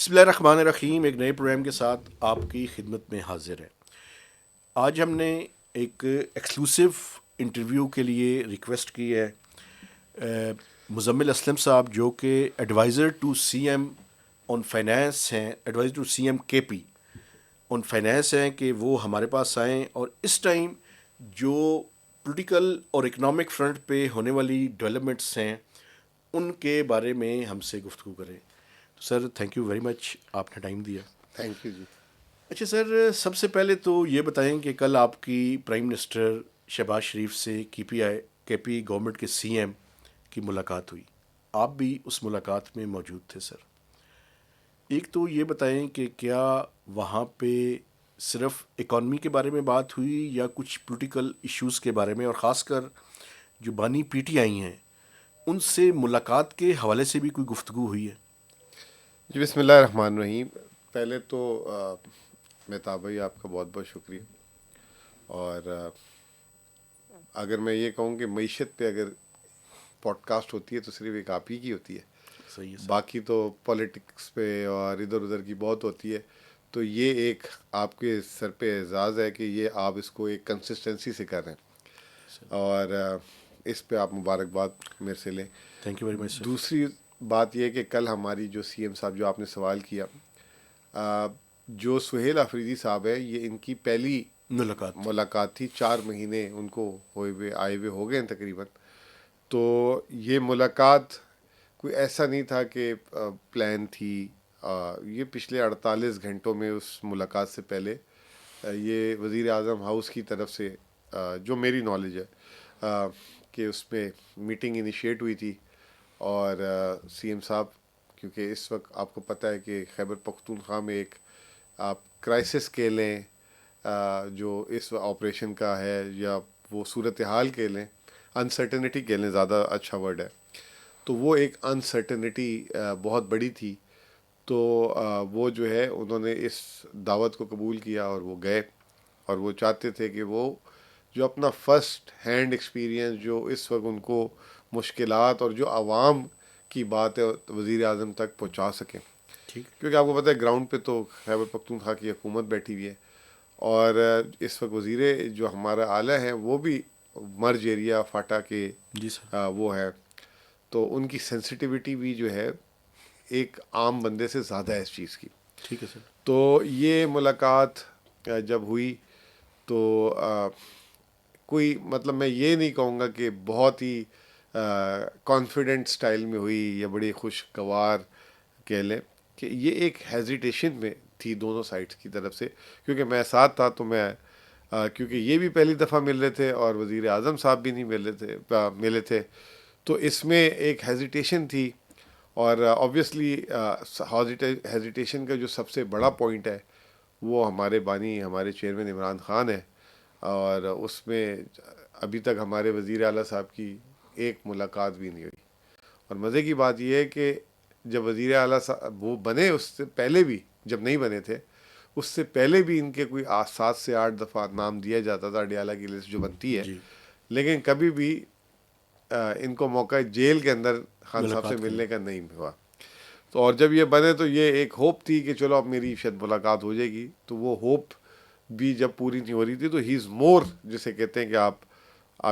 بسم اللہ الرحمن الرحیم. ایک نئے پروگرام کے ساتھ آپ کی خدمت میں حاضر ہے. آج ہم نے ایک ایکسکلوسیو انٹرویو کے لیے ریکویسٹ کی ہے مزمل اسلم صاحب، جو کہ adviser to C M on finance ہیں، adviser to C M K P on finance ہیں، کہ وہ ہمارے پاس آئیں اور اس ٹائم جو پولیٹیکل اور اکنامک فرنٹ پہ ہونے والی ڈیولپمنٹس ہیں ان کے بارے میں ہم سے گفتگو کریں. Sir thank you very much, آپ نے ٹائم دیا. تھینک یو جی. اچھا سر، سب سے پہلے تو یہ بتائیں کہ کل آپ کی پرائم منسٹر شہباز شریف سے کے پی گورنمنٹ کے سی ایم کی ملاقات ہوئی. آپ بھی اس ملاقات میں موجود تھے سر. ایک تو یہ بتائیں کہ کیا وہاں پہ صرف اکانومی کے بارے میں بات ہوئی یا کچھ پولیٹیکل ایشوز کے بارے میں، اور خاص کر جو بانی پی ٹی آئی ہیں ان سے ملاقات کے حوالے سے بھی کوئی گفتگو ہوئی ہے؟ جی بسم اللہ الرحمن الرحیم. پہلے تو مہتاب بھائی آپ کا بہت بہت شکریہ. اور اگر میں یہ کہوں کہ معیشت پہ اگر پوڈ کاسٹ ہوتی ہے تو صرف ایک آپ ہی کی ہوتی ہے، صحیح ہے سر. باقی تو پالیٹکس پہ اور ادھر ادھر کی بہت ہوتی ہے. تو یہ ایک آپ کے سر پہ اعزاز ہے کہ یہ آپ اس کو ایک کنسسٹنسی سے کر رہے ہیں، اور اس پہ آپ مبارکباد میرے سے لیں. تھینک یو ویری مچ سر. دوسری بات یہ کہ کل ہماری جو سی ایم صاحب، جو آپ نے سوال کیا، جو سہیل آفریدی صاحب ہے، یہ ان کی پہلی ملاقات تھی. 4 مہینے ان کو آئے ہوئے ہو گئے ہیں تقریباً. تو یہ ملاقات کوئی ایسا نہیں تھا کہ پلان تھی. یہ پچھلے 48 گھنٹوں میں اس ملاقات سے پہلے یہ وزیر اعظم ہاؤس کی طرف سے جو میری نالج ہے کہ اس میں میٹنگ انیشیٹ ہوئی تھی. اور سی ایم صاحب، کیونکہ اس وقت آپ کو پتہ ہے کہ خیبر پختونخوا میں ایک آپ کرائسس کہہ لیں جو اس آپریشن کا ہے، یا وہ صورتحال کہہ لیں، انسرٹنٹی کہہ لیں، زیادہ اچھا ورڈ ہے. تو وہ ایک انسرٹنٹی بہت بڑی تھی. تو وہ جو ہے انہوں نے اس دعوت کو قبول کیا اور وہ گئے. اور وہ چاہتے تھے کہ وہ جو اپنا فرسٹ ہینڈ ایکسپیرینس جو اس وقت ان کو مشکلات اور جو عوام کی بات ہے وزیر اعظم تک پہنچا سکیں. ٹھیک. کیونکہ آپ کو پتہ ہے گراؤنڈ پہ تو خیبر پختونخوا کی حکومت بیٹھی ہوئی ہے، اور اس وقت وزیر جو ہمارا اعلیٰ ہیں وہ بھی مرج ایریا فاٹا کے جی سر. وہ ہے. تو ان کی سینسٹیوٹی بھی جو ہے ایک عام بندے سے زیادہ ہے اس چیز کی. ٹھیک ہے سر. تو یہ ملاقات جب ہوئی تو کوئی مطلب میں یہ نہیں کہوں گا کہ بہت ہی کانفیڈنٹ سٹائل میں ہوئی یا بڑی خوشگوار کہہ لیں، کہ یہ ایک ہیزیٹیشن میں تھی دونوں سائڈس کی طرف سے. کیونکہ میں ساتھ تھا تو میں کیونکہ یہ بھی پہلی دفعہ مل رہے تھے اور وزیر اعظم صاحب بھی نہیں ملے تھے، تو اس میں ایک ہیزیٹیشن تھی. اور آبویسلی ہیزیٹیشن کا جو سب سے بڑا پوائنٹ ہے وہ ہمارے بانی، ہمارے چیئرمین عمران خان ہے. اور اس میں ابھی تک ہمارے وزیر اعلیٰ صاحب کی ایک ملاقات بھی نہیں ہوئی. اور مزے کی بات یہ ہے کہ جب وزیر اعلیٰ صاحب وہ بنے، اس سے پہلے بھی جب نہیں بنے تھے، اس سے پہلے بھی ان کے کوئی 7 سے 8 دفعہ نام دیا جاتا تھا ڈیالہ کی لسٹ جو بنتی ہے، جی. لیکن کبھی بھی ان کو موقع جیل کے اندر خان صاحب سے ملاقات ملنے کا نہیں ہوا. تو اور جب یہ بنے تو یہ ایک ہوپ تھی کہ چلو اب میری شاید ملاقات ہو جائے گی. تو وہ ہوپ بھی جب پوری نہیں ہو رہی تھی تو ہی از مور، جسے کہتے ہیں کہ آپ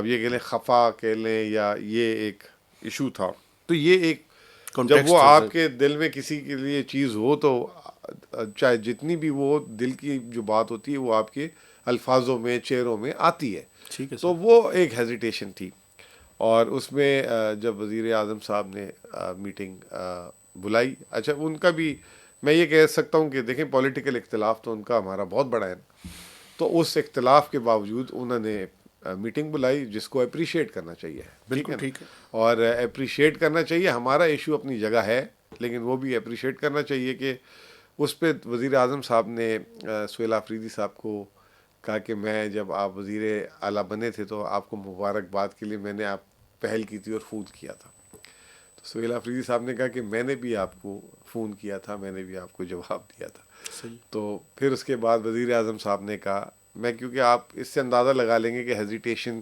یہ کہہ لیں خفا کہہ لیں، یا یہ ایک ایشو تھا. تو یہ ایک جب وہ کانٹیکسٹ. آپ کے دل میں کسی کے لیے چیز ہو تو چاہے جتنی بھی وہ دل کی جو بات ہوتی ہے وہ آپ کے الفاظوں میں، چہروں میں آتی ہے. ٹھیک ہے تو سر. وہ ایک ہیزیٹیشن تھی. اور اس میں جب وزیر اعظم صاحب نے میٹنگ بلائی، اچھا ان کا بھی میں یہ کہہ سکتا ہوں کہ دیکھیں پولیٹیکل اختلاف تو ان کا ہمارا بہت بڑا ہے. تو اس اختلاف کے باوجود انہوں نے میٹنگ بلائی، جس کو اپریشیٹ کرنا چاہیے. ٹھیک بالکل ہے نا؟ ٹھیک ہے. اور اپریشیٹ کرنا چاہیے. ہمارا ایشو اپنی جگہ ہے، لیکن وہ بھی اپریشیٹ کرنا چاہیے کہ اس پہ وزیر اعظم صاحب نے سہیل آفریدی صاحب کو کہا کہ میں جب آپ وزیر اعلیٰ بنے تھے تو آپ کو مبارکباد کے لیے میں نے آپ پہل کی تھی اور فون کیا تھا. تو سہیل آفریدی صاحب نے کہا کہ میں نے بھی آپ کو فون کیا تھا، میں نے بھی آپ کو جواب دیا تھا. صحیح. تو پھر اس کے بعد وزیر اعظم صاحب نے کہا، میں کیونکہ آپ اس سے اندازہ لگا لیں گے کہ ہیزیٹیشن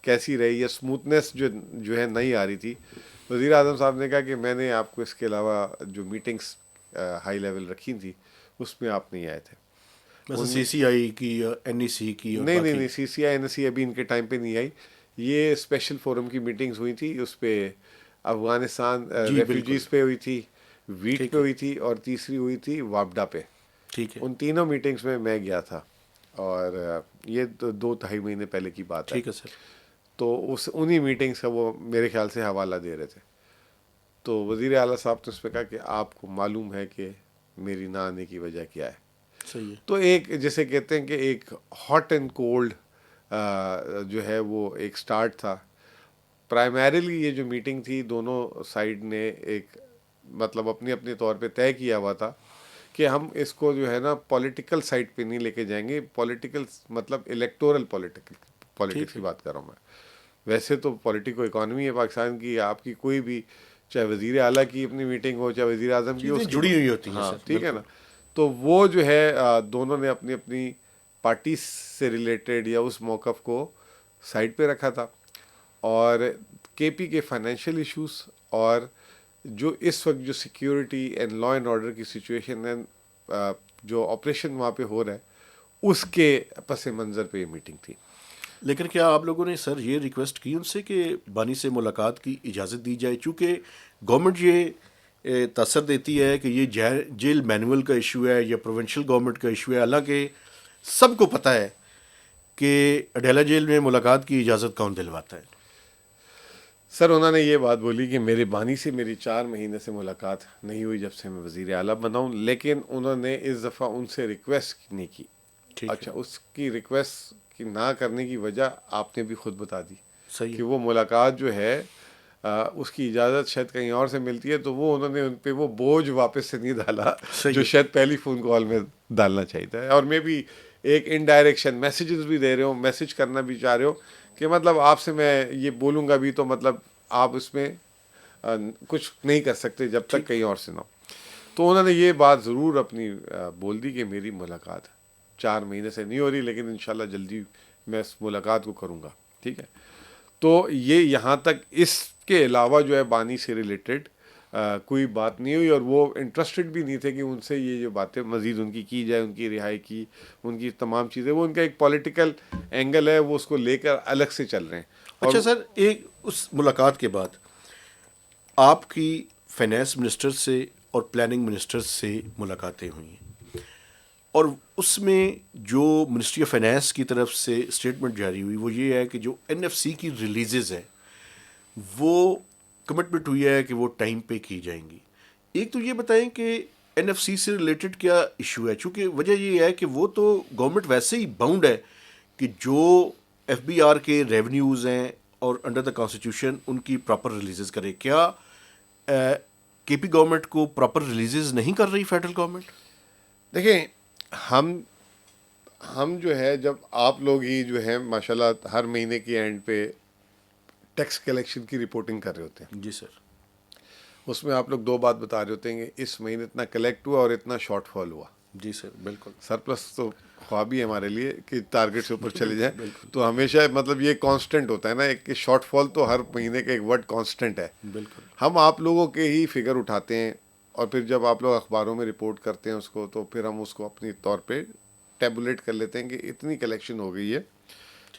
کیسی رہی یا اسموتھنیس جو ہے نہیں آ رہی تھی. وزیر اعظم صاحب نے کہا کہ میں نے آپ کو اس کے علاوہ جو میٹنگس ہائی لیول رکھی تھی اس میں آپ نہیں آئے تھے. سی سی آئی کی این ای سی کی نہیں سی سی آئی این سی ابھی ان کے ٹائم پہ نہیں آئی. یہ اسپیشل فورم کی میٹنگز ہوئی تھی, اس پہ افغانستان ریفیوجیز پہ ہوئی تھی, ویٹ پہ ہوئی تھی, اور تیسری ہوئی تھی واپڈا پہ. ٹھیک ہے, ان تینوں میٹنگز میں گیا تھا, اور یہ 2-2.5 مہینے پہلے کی بات ہے. ٹھیک ہے سر. تو انہی میٹنگز کا وہ میرے خیال سے حوالہ دے رہے تھے. تو وزیر اعلیٰ صاحب نے اس پہ کہا کہ آپ کو معلوم ہے کہ میری نہ آنے کی وجہ کیا ہے. صحیح ہے. تو ایک جیسے کہتے ہیں کہ ایک ہاٹ اینڈ کولڈ جو ہے وہ ایک سٹارٹ تھا. پرائمریلی یہ جو میٹنگ تھی دونوں سائیڈ نے ایک مطلب اپنے اپنے طور پہ طے کیا ہوا تھا کہ ہم اس کو جو ہے نا پولیٹیکل سائڈ پہ نہیں لے کے جائیں گے. پولیٹیکل مطلب الیکٹورل پولیٹکس کی بات کر رہا ہوں میں. ویسے تو پولیٹیکو اکانومی ہے پاکستان کی, آپ کی کوئی بھی چاہے وزیر اعلیٰ کی اپنی میٹنگ ہو چاہے وزیر اعظم کی ہو, جڑی ہوئی ہوتی ہے. ہاں ٹھیک ہے نا. تو وہ جو ہے دونوں نے اپنی اپنی پارٹی سے ریلیٹڈ یا اس موقف کو سائڈ پہ رکھا تھا, اور کے پی کے فائنینشیل ایشوز اور جو اس وقت جو security and law and order کی سچویشن ہے, جو آپریشن وہاں پہ ہو رہا ہے, اس کے پس منظر پہ یہ میٹنگ تھی. لیکن کیا آپ لوگوں نے سر یہ ریکویسٹ کی ان سے کہ بانی سے ملاقات کی اجازت دی جائے, چونکہ گورنمنٹ یہ تاثر دیتی ہے کہ یہ جیل مینول کا ایشو ہے یا پروونشل گورنمنٹ کا ایشو ہے, حالانکہ سب کو پتہ ہے کہ اڈیالہ جیل میں ملاقات کی اجازت کون دلواتا ہے. سر انہوں نے یہ بات بولی کہ میرے بانی سے میری 4 مہینے سے ملاقات نہیں ہوئی جب سے میں وزیر اعلیٰ بنا ہوں, لیکن انہوں نے اس دفعہ ان سے ریکویسٹ نہیں کی. اچھا, اس کی ریکویسٹ کی نہ کرنے کی وجہ آپ نے بھی خود بتا دی. صحیح کہ وہ ملاقات جو ہے اس کی اجازت شاید کہیں اور سے ملتی ہے, تو وہ انہوں نے ان پہ وہ بوجھ واپس سے نہیں ڈالا جو شاید پہلی فون کال میں ڈالنا چاہیے تھا. اور میں بھی ایک انڈائریکشن میسیجز بھی دے رہے ہوں, میسیج کرنا بھی چاہ رہے ہو کہ مطلب آپ سے میں یہ بولوں گا بھی تو مطلب آپ اس میں کچھ نہیں کر سکتے جب تک کہیں اور سے نہ ہو. تو انہوں نے یہ بات ضرور اپنی بول دی کہ میری ملاقات 4 مہینے سے نہیں ہو رہی, لیکن انشاءاللہ جلدی میں اس ملاقات کو کروں گا. ٹھیک ہے. تو یہ یہاں تک اس کے علاوہ جو ہے بانی سے ریلیٹڈ کوئی بات نہیں ہوئی, اور وہ انٹرسٹڈ بھی نہیں تھے کہ ان سے یہ جو باتیں مزید ان کی جائے, ان کی رہائی کی, ان کی تمام چیزیں. وہ ان کا ایک پولیٹیکل اینگل ہے, وہ اس کو لے کر الگ سے چل رہے ہیں. اچھا سر, ایک اس ملاقات کے بعد آپ کی فائنینس منسٹر سے اور پلاننگ منسٹر سے ملاقاتیں ہوئی ہیں, اور اس میں جو منسٹری آف فائنینس کی طرف سے اسٹیٹمنٹ جاری ہوئی وہ یہ ہے کہ جو این ایف سی کی ریلیزز ہیں وہ کمٹمنٹ ہوئی ہے کہ وہ ٹائم پہ کی جائیں گی. ایک تو یہ بتائیں کہ این ایف سی سے ریلیٹڈ کیا ایشو ہے, چونکہ وجہ یہ ہے کہ وہ تو گورنمنٹ ویسے ہی باؤنڈ ہے کہ جو ایف بی آر کے ریونیوز ہیں اور انڈر دا کانسٹیٹیوشن ان کی پراپر ریلیزز کرے. کیا کے پی گورنمنٹ کو پراپر ریلیزز نہیں کر رہی فیڈرل گورنمنٹ؟ دیکھیں, ہم جو ہے جب آپ لوگ ہی جو ہے ماشاءاللہ ہر مہینے کے اینڈ پہ ٹیکس کلیکشن کی رپورٹنگ کر رہے ہوتے ہیں. جی سر. اس میں آپ لوگ 2 بات بتا رہے ہوتے ہیں کہ اس مہینے اتنا کلیکٹ ہوا اور اتنا شارٹ فال ہوا. جی سر بالکل. سرپلس تو خوابی ہے ہمارے لیے کہ ٹارگیٹ سے اوپر چلے جائیں. تو ہمیشہ مطلب یہ کانسٹنٹ ہوتا ہے نا, ایک کہ شارٹ فال تو ہر مہینے کا ایک ورڈ کانسٹنٹ ہے. بالکل. ہم آپ لوگوں کے ہی فگر اٹھاتے ہیں, اور پھر جب آپ لوگ اخباروں میں رپورٹ کرتے ہیں اس کو, تو پھر ہم اس کو اپنی طور پہ ٹیبولیٹ کر لیتے ہیں کہ اتنی کلیکشن ہو گئی ہے.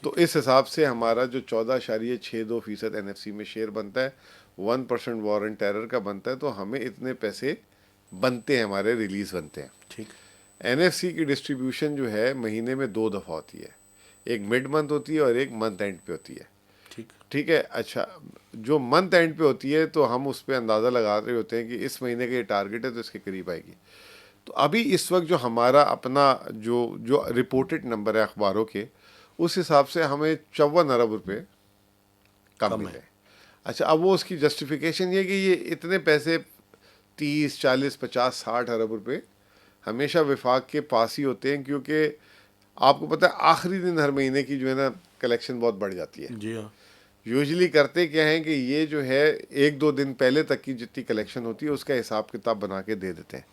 تو اس حساب سے ہمارا جو 14.62% این ایف سی میں شیئر بنتا ہے, 1% وار اینڈ ٹیرر کا بنتا ہے, تو ہمیں اتنے پیسے بنتے ہیں, ہمارے ریلیز بنتے ہیں. ٹھیک. این ایف سی کی ڈسٹریبیوشن جو ہے مہینے میں 2 دفعہ ہوتی ہے, ایک مڈ منتھ ہوتی ہے اور ایک منتھ اینڈ پہ ہوتی ہے. ٹھیک ہے. اچھا, جو منتھ اینڈ پہ ہوتی ہے تو ہم اس پہ اندازہ لگا رہے ہوتے ہیں کہ اس مہینے کا یہ ٹارگیٹ ہے تو اس کے قریب آئے گی. تو ابھی اس وقت جو ہمارا اپنا جو رپورٹڈ نمبر ہے اخباروں کے, اس حساب سے ہمیں 54 ارب روپے کم ملے. اچھا, اب وہ اس کی جسٹیفیکیشن یہ کہ یہ اتنے پیسے 30, 40, 50, 60 ارب روپے ہمیشہ وفاق کے پاس ہی ہوتے ہیں, کیونکہ آپ کو پتہ ہے آخری دن ہر مہینے کی جو ہے نا کلیکشن بہت بڑھ جاتی ہے. جی ہاں. یوزلی کرتے کیا ہیں کہ یہ جو ہے 1-2 دن پہلے تک کی جتنی کلیکشن ہوتی ہے اس کا حساب کتاب بنا کے دے دیتے ہیں.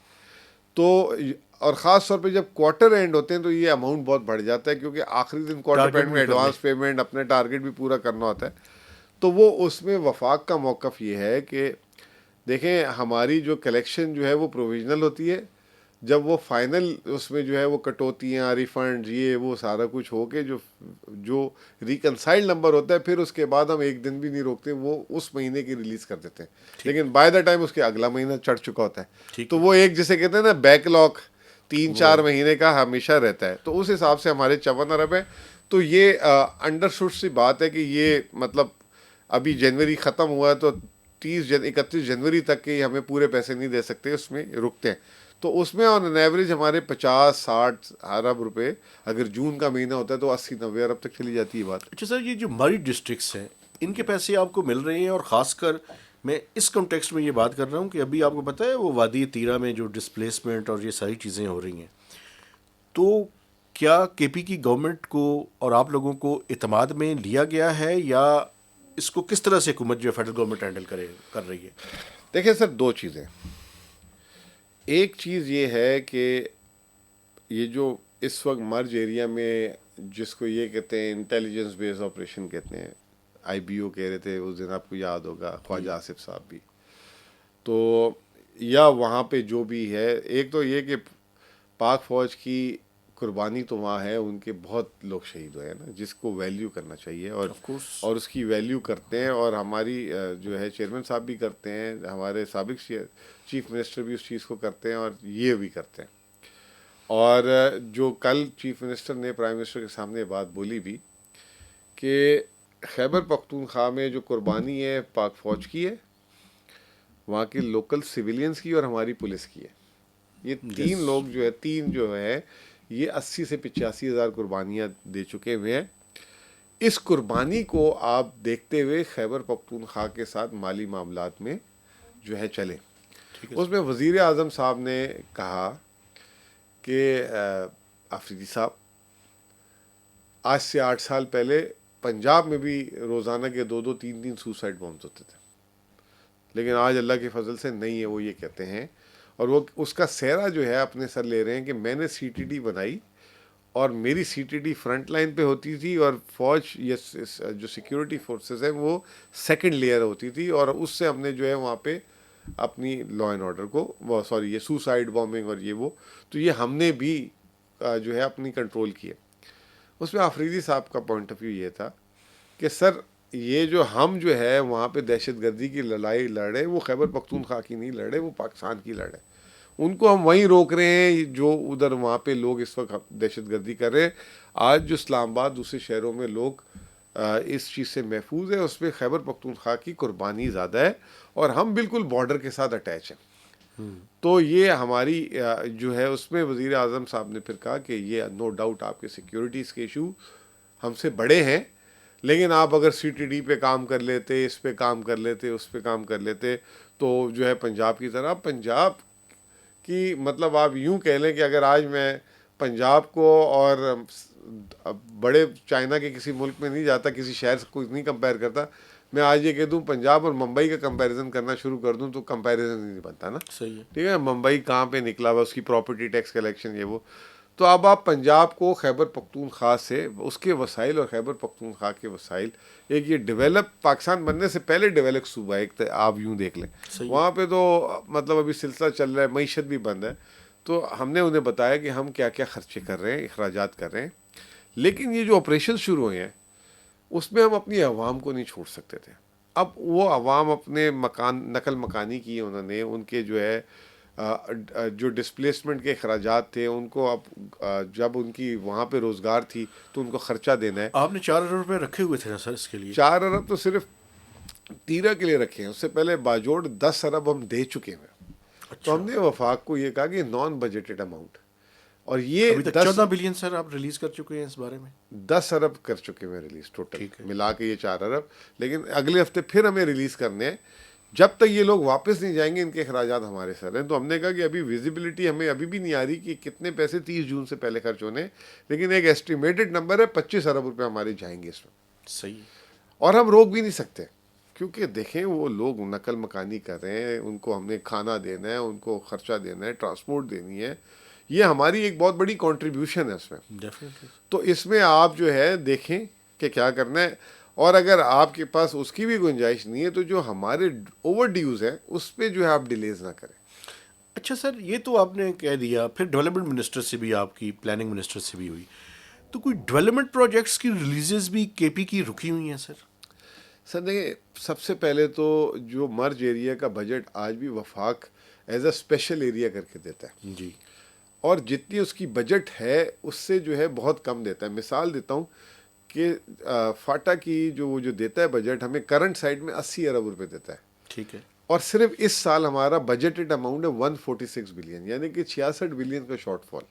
تو اور خاص طور پہ جب کوارٹر اینڈ ہوتے ہیں تو یہ اماؤنٹ بہت بڑھ جاتا ہے, کیونکہ آخری دن کوارٹر اینڈ میں ایڈوانس پیمنٹ, اپنے ٹارگیٹ بھی پورا کرنا ہوتا ہے. تو وہ اس میں وفاق کا موقف یہ ہے کہ دیکھیں ہماری جو کلیکشن جو ہے وہ پروویژنل ہوتی ہے، جب وہ فائنل اس میں جو ہے وہ کٹوتیاں، ریفنڈ، یہ وہ سارا کچھ ہو کے جو ریکنسائل نمبر ہوتا ہے، پھر اس کے بعد ہم ایک دن بھی نہیں روکتے، وہ اس مہینے کی ریلیز کر دیتے ہیں، لیکن بائی دا ٹائم اس کے اگلا مہینہ چڑھ چکا ہوتا ہے، تو وہ ایک جسے کہتے ہیں نا بیک لاگ 3-4 مہینے کا ہمیشہ رہتا ہے، تو اس حساب سے ہمارے 54 ارب ہے. تو یہ انڈرسٹوڈ سی بات ہے کہ یہ مطلب ابھی جنوری ختم ہوا ہے تو 31 جنوری تک کے ہمیں پورے پیسے نہیں دے سکتے، اس میں رکتے ہیں. تو اس میں آن این ایوریج ہمارے 50-60 ارب روپے، اگر جون کا مہینہ ہوتا ہے تو 80-90 ارب تک چلی جاتی ہے بات. اچھا سر، یہ جو ہماری ڈسٹرکٹس ہیں ان کے پیسے آپ کو مل رہے ہیں، اور خاص کر میں اس کنٹیکسٹ میں یہ بات کر رہا ہوں کہ ابھی آپ کو پتہ ہے وہ وادی تیرہ میں جو ڈسپلیسمنٹ اور یہ ساری چیزیں ہو رہی ہیں، تو کیا کے پی کی گورنمنٹ کو اور آپ لوگوں کو اعتماد میں لیا گیا ہے، یا اس کو کس طرح سے حکومت جو ہے فیڈرل گورنمنٹ ہینڈل کر رہی ہے؟ دیکھیں سر، دو چیزیں. ایک چیز یہ ہے کہ یہ جو اس وقت مرج ایریا میں جس کو یہ کہتے ہیں انٹیلیجنس بیس آپریشن کہتے ہیں، آئی بی او کہہ رہے تھے اس دن، آپ کو یاد ہوگا خواجہ آصف صاحب بھی، تو یا وہاں پہ جو بھی ہے، ایک تو یہ کہ پاک فوج کی قربانی تو وہاں ہے، ان کے بہت لوگ شہید ہوئے ہیں نا، جس کو ویلیو کرنا چاہیے، اور اس کی ویلیو کرتے ہیں، اور ہماری جو ہے چیئرمین صاحب بھی کرتے ہیں، ہمارے سابق چیف منسٹر بھی اس چیز کو کرتے ہیں، اور یہ بھی کرتے ہیں. اور جو کل چیف منسٹر نے پرائم منسٹر کے سامنے بات بولی بھی کہ خیبر پختونخوا میں جو قربانی ہے پاک فوج کی ہے، وہاں کے لوکل سویلینز کی اور ہماری پولیس کی ہے. یہ تین لوگ جو ہے، تین جو ہے، یہ 80 سے 85 ہزار قربانیاں دے چکے ہوئے ہیں. اس قربانی کو آپ دیکھتے ہوئے خیبر پختونخوا کے ساتھ مالی معاملات میں جو ہے چلیں. اس میں وزیر اعظم صاحب نے کہا کہ آفریدی صاحب، آج سے 8 سال پہلے پنجاب میں بھی روزانہ کے 2-3 سوسائڈ بمز ہوتے تھے، لیکن آج اللہ کے فضل سے نہیں ہے. وہ یہ کہتے ہیں، اور وہ اس کا سہرا جو ہے اپنے سر لے رہے ہیں کہ میں نے سی ٹی ڈی بنائی، اور میری C T D front line پہ ہوتی تھی، اور فوج جو سیکیورٹی فورسز ہیں وہ سیکنڈ لیئر ہوتی تھی، اور اس سے ہم نے جو ہے وہاں پہ اپنی لا اینڈ آرڈر کو یہ سوسائڈ بامبنگ اور یہ وہ، تو یہ ہم نے بھی جو ہے اپنی کنٹرول کیے. اس میں آفریدی صاحب کا پوائنٹ آف ویو یہ تھا کہ سر، یہ جو ہم جو ہے وہاں پہ دہشت گردی کی لڑائی لڑ رہے، وہ خیبر پختونخوا کی نہیں لڑ رہے، وہ پاکستان کی لڑ رہے. ان کو ہم وہیں روک رہے ہیں جو ادھر وہاں پہ لوگ اس وقت دہشت گردی کر رہے ہیں. آج جو اسلام آباد دوسرے شہروں میں لوگ اس چیز سے محفوظ ہے، اس میں خیبر پختونخوا کی قربانی زیادہ ہے، اور ہم بالکل بارڈر کے ساتھ اٹیچ ہیں. تو یہ ہماری جو ہے، اس میں وزیر اعظم صاحب نے پھر کہا کہ یہ نو ڈاؤٹ آپ کے سیکیورٹیز کے ایشو ہم سے بڑے ہیں، لیکن آپ اگر سی ٹی ڈی پہ کام کر لیتے، اس پہ کام کر لیتے، اس پہ کام کر لیتے، تو جو ہے پنجاب کی طرح، پنجاب کی مطلب آپ یوں کہہ لیں کہ اگر آج میں پنجاب کو اور بڑے چائنا کے کسی ملک میں نہیں جاتا، کسی شہر سے کوئی نہیں کمپیئر کرتا، میں آج یہ کہہ دوں پنجاب اور ممبئی کا کمپیریزن کرنا شروع کر دوں تو کمپیریزن نہیں بنتا نا. صحیح ہے. ٹھیک ہے، ممبئی کہاں پہ نکلا ہوا، اس کی پراپرٹی ٹیکس کلیکشن یہ وہ. تو اب آپ پنجاب کو خیبر پختونخوا سے اس کے وسائل اور خیبر پختونخوا کے وسائل، ایک یہ ڈیولپ پاکستان بننے سے پہلے ڈیولپ صوبہ ایک آپ یوں دیکھ لیں، وہاں پہ تو مطلب ابھی سلسلہ چل رہا ہے، معیشت بھی بند ہے. تو ہم نے انہیں بتایا کہ ہم کیا کیا خرچے کر رہے ہیں، اخراجات کر رہے ہیں، لیکن یہ جو آپریشن شروع ہوئے ہیں اس میں ہم اپنی عوام کو نہیں چھوڑ سکتے تھے. اب وہ عوام اپنے نقل مکانی کی انہوں نے، ان کے جو ہے جو ڈسپلیسمنٹ کے اخراجات تھے ان کو، اب جب ان کی وہاں پہ روزگار تھی تو ان کو خرچہ دینا ہے. آپ نے 4 ارب روپے رکھے ہوئے تھے نا سر اس کے لیے؟ 4 ارب تو صرف تیرہ کے لیے رکھے ہیں، اس سے پہلے باجوڑ 10 ارب ہم دے چکے ہیں. تو ہم نے وفاق کو یہ کہا کہ نان بجٹڈ اماؤنٹ، اور یہ ابھی تک 14 بلین سر آپ ریلیز کر چکے ہیں اس بارے میں؟ 10 ارب کر چکے ہیں ریلیز ٹوٹل ملا کے، یہ 4 ارب، لیکن اگلے ہفتے پھر ہمیں ریلیز کرنے ہیں. جب تک یہ لوگ واپس نہیں جائیں گے ان کے اخراجات ہمارے سر ہیں. تو ہم نے کہا کہ ابھی ویزیبلٹی ہمیں ابھی بھی نہیں آ رہی کہ کتنے پیسے 30 جون سے پہلے خرچ ہونے، لیکن ایک ایسٹیمیٹڈ نمبر ہے 25 ارب روپے ہمارے جائیں گے اس میں. صحیح. اور ہم روک بھی نہیں سکتے، کیونکہ دیکھیں وہ لوگ نقل مکانی کر رہے ہیں، ان کو ہم نے کھانا دینا ہے، ان کو خرچہ دینا ہے، ٹرانسپورٹ دینی ہے، یہ ہماری ایک بہت بڑی کنٹریبیوشن ہے اس میں. ڈیفینیٹلی. تو اس میں آپ جو ہے دیکھیں کہ کیا کرنا ہے. اور اگر آپ کے پاس اس کی بھی گنجائش نہیں ہے تو جو ہمارے اوور ڈیوز ہیں اس پہ جو ہے آپ ڈیلیز نہ کریں. اچھا سر، یہ تو آپ نے کہہ دیا، پھر ڈیولپمنٹ منسٹر سے بھی آپ کی، پلاننگ منسٹر سے بھی ہوئی، تو کوئی ڈیولپمنٹ پروجیکٹس کی ریلیزز بھی کے پی کی رکی ہوئی ہیں سر؟ سر دیکھیں، سب سے پہلے تو جو مرج ایریا کا بجٹ آج بھی وفاق ایز اے اسپیشل ایریا کر کے دیتا ہے، جی. اور جتنی اس کی بجٹ ہے اس سے جو ہے بہت کم دیتا ہے. مثال دیتا ہوں کہ فاٹا کی جو دیتا ہے بجٹ، ہمیں کرنٹ سائٹ میں 80 ارب روپے دیتا ہے، ٹھیک ہے. اور صرف اس سال ہمارا بجٹڈ اماؤنٹ ہے 146 بلین، یعنی کہ 66 بلین کا شارٹ فال.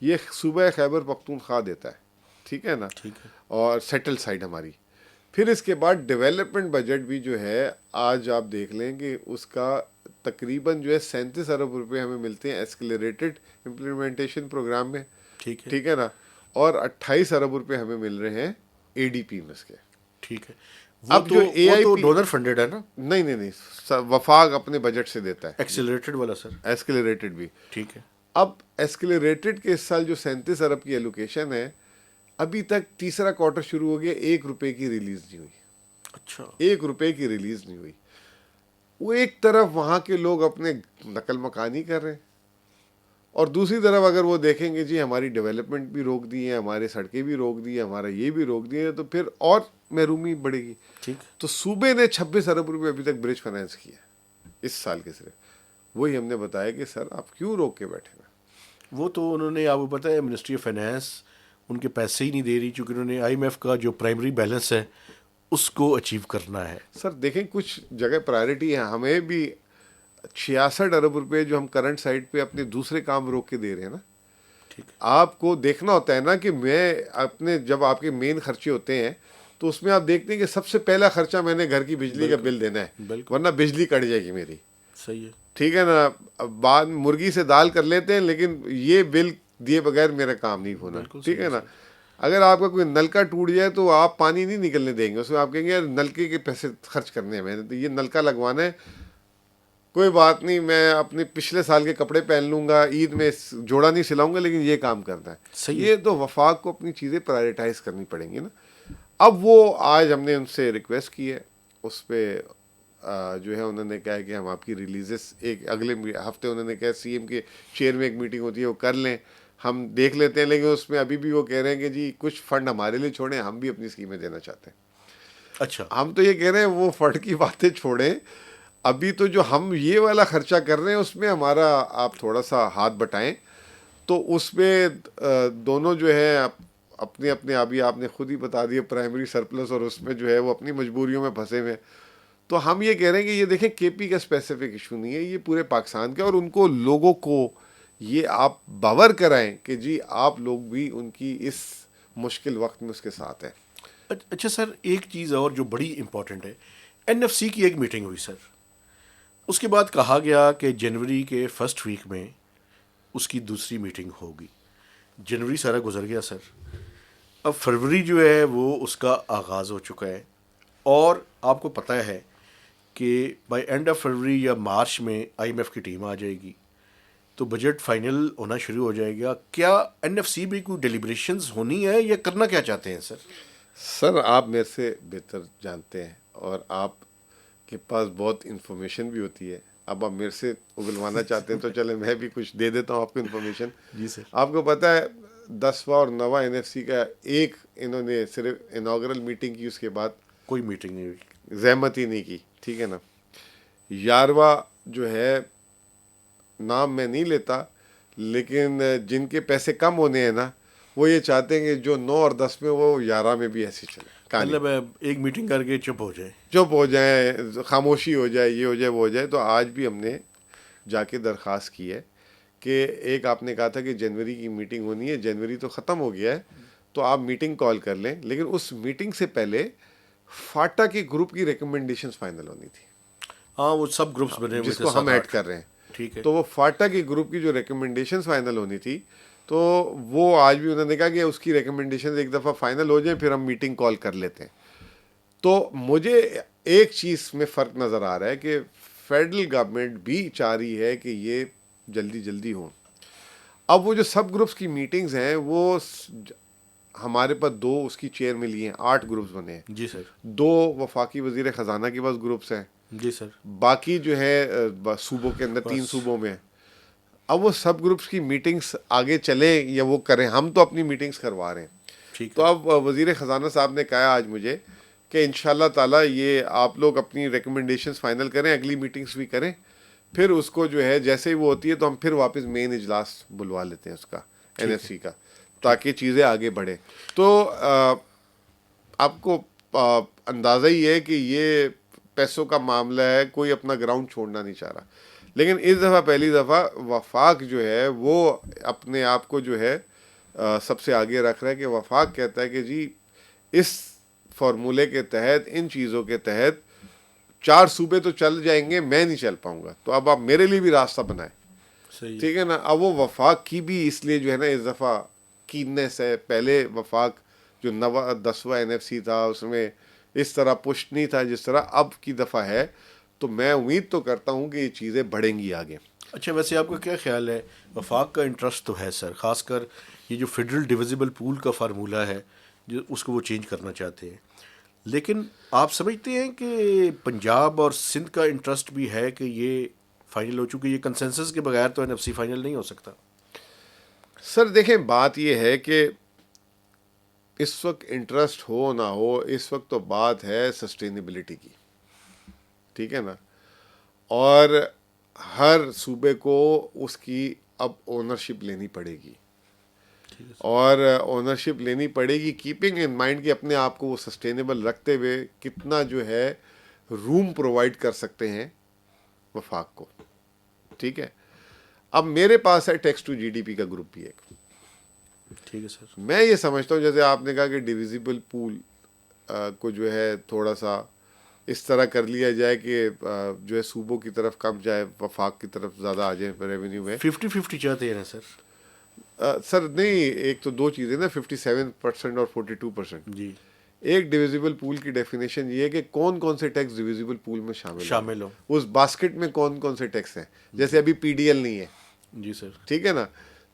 یہ صوبہ خیبر پختونخوا دیتا ہے، ٹھیک ہے نا، ٹھیک ہے. اور سیٹل سائٹ ہماری. پھر اس کے بعد ڈیولپمنٹ بجٹ بھی جو ہے آج آپ دیکھ لیں کہ اس کا تقریباً جو ہے 37 ارب روپے ہمیں ملتے ہیں ایسکلیریٹڈ امپلیمنٹیشن پروگرام میں، ٹھیک ہے. ٹھیک ہے نا، اور 28 ارب روپے ہمیں مل رہے ہیں اے ڈی پی میں اس کے. ٹھیک ہے. اب جو اے وہ آئی تو پی، ڈونر فنڈیڈ ہے نا؟ نہیں، وفاق اپنے بجٹ سے دیتا ہے ایکسلریٹڈ والا سر؟ ایسکلیریٹڈ بھی. ٹھیک ہے. اب ایسکلیریٹڈ کے اس سال جو 37 ارب کی ایلوکیشن ہے، ابھی تک تیسرا کوارٹر شروع ہو گیا، 1 روپے کی ریلیز نہیں ہوئی. اچھا. 1 روپے کی ریلیز نہیں ہوئی. وہ ایک طرف وہاں کے لوگ اپنے نقل مکانی کر رہے ہیں، اور دوسری طرف اگر وہ دیکھیں گے جی ہماری ڈیولپمنٹ بھی روک دی ہے، ہمارے سڑکیں بھی روک دی ہے، ہمارا یہ بھی روک دی ہے، تو پھر اور محرومی بڑھے گی. ٹھیک. تو صوبے نے 26 ارب روپے ابھی تک برج فائنانس کیا اس سال کے صرف. وہی ہم نے بتایا کہ سر آپ کیوں روک کے بیٹھے ہوئے؟ وہ تو انہوں نے، آپ کو پتہ ہے، منسٹری آف فائنانس ان کے پیسے ہی نہیں دے رہی، چونکہ انہوں نے آئی ایم ایف کا جو پرائمری بیلنس ہے اس کو اچیو کرنا ہے. سر دیکھیں کچھ جگہ پرائرٹی ہے، ہمیں بھی 66 ارب روپے جو ہم کرنٹ سائٹ پہ اپنے دوسرے کام روک کے دے رہے ہیں نا، ٹھیک ہے. آپ کو دیکھنا ہوتا ہے نا کہ میں اپنے، جب آپ کے مین خرچے ہوتے ہیں تو اس میں آپ دیکھتے ہیں کہ سب سے پہلا خرچہ میں نے گھر کی بجلی کا بل دینا ہے، بالکل. ورنہ بجلی کٹ جائے گی میری. صحیح ہے. ٹھیک ہے نا. بعد مرغی سے دال کر لیتے ہیں، لیکن یہ بل دیے بغیر میرا کام نہیں ہونا. بالکل ٹھیک ہے صحیح نا. سر. اگر آپ کا کوئی نلکا ٹوٹ جائے تو آپ پانی نہیں نکلنے دیں گے اس میں، آپ کہیں گے یار نلکے کے پیسے خرچ کرنے ہیں میں نے، تو یہ نلکا لگوانا ہے، کوئی بات نہیں، میں اپنے پچھلے سال کے کپڑے پہن لوں گا، عید میں جوڑا نہیں سلاؤں گا، لیکن یہ کام کرنا ہے. صحیح ہے. یہ تو وفاق کو اپنی چیزیں پرائرٹائز کرنی پڑیں گی نا. اب وہ آج ہم نے ان سے ریکویسٹ کی ہے، اس پہ جو ہے انہوں نے کہا کہ ہم آپ کی ریلیزز ایک اگلے ہفتے، انہوں نے کہا سی ایم کے چیئر میں ایک میٹنگ ہوتی ہے وہ کر لیں، ہم دیکھ لیتے ہیں. لیکن اس میں ابھی بھی وہ کہہ رہے ہیں کہ جی کچھ فنڈ ہمارے لیے چھوڑیں، ہم بھی اپنی اسکیمیں دینا چاہتے ہیں. اچھا. ہم تو یہ کہہ رہے ہیں وہ فنڈ کی باتیں چھوڑیں، ابھی تو جو ہم یہ والا خرچہ کر رہے ہیں اس میں ہمارا آپ تھوڑا سا ہاتھ بٹائیں. تو اس میں دونوں جو ہے اپنے اپنے، ابھی آپ نے خود ہی بتا دیا، پرائمری سرپلس اور اس میں جو ہے وہ اپنی مجبوریوں میں پھنسے ہوئے. تو ہم یہ کہہ رہے ہیں کہ یہ دیکھیں کے پی کا اسپیسیفک ایشو نہیں ہے، یہ پورے پاکستان کا، اور ان کو لوگوں کو یہ آپ باور کرائیں کہ جی آپ لوگ بھی ان کی اس مشکل وقت میں اس کے ساتھ ہیں. اچھا سر، ایک چیز اور جو بڑی امپورٹنٹ ہے، این ایف سی کی ایک میٹنگ ہوئی سر، اس کے بعد کہا گیا کہ جنوری کے فرسٹ ویک میں اس کی دوسری میٹنگ ہوگی. جنوری سارا گزر گیا سر، اب فروری جو ہے وہ اس کا آغاز ہو چکا ہے، اور آپ کو پتہ ہے کہ بائی اینڈ آف فروری یا مارچ میں آئی ایم ایف کی ٹیم آ جائے گی، تو بجٹ فائنل ہونا شروع ہو جائے گا. کیا این ایف سی بھی کوئی ڈیلیبریشنز ہونی ہے یا کرنا کیا چاہتے ہیں سر؟ سر آپ میرے سے بہتر جانتے ہیں، اور آپ کے پاس بہت انفارمیشن بھی ہوتی ہے. اب آپ میرے سے اگلوانا چاہتے ہیں تو چلیں میں بھی کچھ دے دیتا ہوں آپ کو انفارمیشن. جی سر. آپ کو پتہ ہے 10واں اور 9واں این ایف سی کا ایک انہوں نے صرف انوگرل میٹنگ کی، اس کے بعد کوئی میٹنگ نہیں ہوئی. زحمت ہی نہیں کی. ٹھیک ہے نا. 11واں جو ہے نام میں نہیں لیتا، لیکن جن کے پیسے کم ہونے ہیں نا وہ یہ چاہتے ہیں کہ جو 9 اور 10 میں وہ 11 میں بھی ایسی چلے، مطلب ایک میٹنگ کر کے چپ ہو جائے، چپ ہو جائیں، خاموشی ہو جائے، یہ ہو جائے وہ ہو جائے. تو آج بھی ہم نے جا کے درخواست کی ہے کہ ایک آپ نے کہا تھا کہ جنوری کی میٹنگ ہونی ہے، جنوری تو ختم ہو گیا ہے، تو آپ میٹنگ کال کر لیں، لیکن اس میٹنگ سے پہلے فاٹا کے گروپ کی ریکمنڈیشنز فائنل ہونی تھی. ہاں وہ سب گروپس بنے ہوئے جس تھے کو ہم 7-8. ایڈ کر رہے ہیں. ٹھیک ہے. تو وہ فاٹا کے گروپ کی جو ریکمنڈیشنز فائنل ہونی تھی، تو وہ آج بھی انہوں نے کہا کہ اس کی ریکمنڈیشنز ایک دفعہ فائنل ہو جائیں پھر ہم میٹنگ کال کر لیتے ہیں. تو مجھے ایک چیز میں فرق نظر آ رہا ہے کہ فیڈرل گورنمنٹ بھی چاہ رہی ہے کہ یہ جلدی جلدی ہوں. اب وہ جو سب گروپس کی میٹنگز ہیں وہ ہمارے پاس 2 اس کی چیئر ملی ہیں, 8 گروپس بنے ہیں. جی سر. 2 وفاقی وزیر خزانہ کے پاس گروپس ہیں. جی سر. باقی جو ہے صوبوں کے اندر 3 صوبوں میں. اب وہ سب گروپس کی میٹنگز آگے چلیں یا وہ کریں, ہم تو اپنی میٹنگز کروا رہے ہیں. تو اب وزیر خزانہ صاحب نے کہا آج مجھے کہ انشاءاللہ تعالیٰ یہ آپ لوگ اپنی ریکمنڈیشنز فائنل کریں, اگلی میٹنگز بھی کریں, پھر اس کو جو ہے جیسے ہی وہ ہوتی ہے تو ہم پھر واپس مین اجلاس بلوا لیتے ہیں اس کا, NFC کا, تاکہ چیزیں آگے بڑھیں. تو آپ کو اندازہ ہی ہے کہ یہ پیسوں کا معاملہ ہے, کوئی اپنا گراؤنڈ چھوڑنا نہیں چاہ رہا. لیکن اس دفعہ پہلی دفعہ وفاق جو ہے وہ اپنے آپ کو جو ہے سب سے آگے رکھ رہا ہے, کہ وفاق کہتا ہے کہ جی اس فارمولے کے تحت, ان چیزوں کے تحت 4 صوبے تو چل جائیں گے, میں نہیں چل پاؤں گا, تو اب آپ میرے لیے بھی راستہ بنائیں. ٹھیک ہے نا. اب وہ وفاق کی بھی اس لیے جو ہے نا اس دفعہ کیننس ہے. پہلے وفاق جو 10واں NFC تھا اس میں اس طرح پش نہیں تھا جس طرح اب کی دفعہ ہے. تو میں امید تو کرتا ہوں کہ یہ چیزیں بڑھیں گی آگے. اچھا, ویسے آپ کا کیا خیال ہے, وفاق کا انٹرسٹ تو ہے سر, خاص کر یہ جو فیڈرل ڈویزیبل پول کا فارمولہ ہے جو اس کو وہ چینج کرنا چاہتے ہیں, لیکن آپ سمجھتے ہیں کہ پنجاب اور سندھ کا انٹرسٹ بھی ہے کہ یہ فائنل ہو, چکے یہ کنسنسس کے بغیر تو NFC فائنل نہیں ہو سکتا؟ سر دیکھیں, بات یہ ہے کہ اس وقت انٹرسٹ ہو نہ ہو, اس وقت تو بات ہے سسٹینیبلٹی کی. ٹھیک ہے نا. اور ہر صوبے کو اس کی اب اونرشپ لینی پڑے گی, اور اونرشپ لینی پڑے گی کیپنگ ان مائنڈ کہ اپنے آپ کو وہ سسٹینیبل رکھتے ہوئے کتنا جو ہے روم پرووائڈ کر سکتے ہیں وفاق کو. ٹھیک ہے. اب میرے پاس ہے ٹیکس ٹو GDP کا گروپ بھی ایک. ٹھیک ہے سر. میں یہ سمجھتا ہوں جیسے آپ نے کہا کہ ڈویزیبل پول کو جو ہے تھوڑا سا اس طرح کر لیا جائے کہ جو ہے صوبوں کی طرف کم جائے, وفاق کی طرف زیادہ آ جائے ریونیو میں. 50-50 چاہتے ہیں نا سر؟ سر نہیں, ایک تو 2 چیزیں نا, 57% اور 42%. جی. ایک ڈویزیبل پول کی ڈیفینیشن یہ ہے کہ کون کون سے ٹیکس ڈویزیبل پول میں شامل ہو, اس باسکٹ میں کون کون سے ٹیکس ہیں. جیسے ابھی PDL نہیں ہے. جی سر. ٹھیک ہے نا.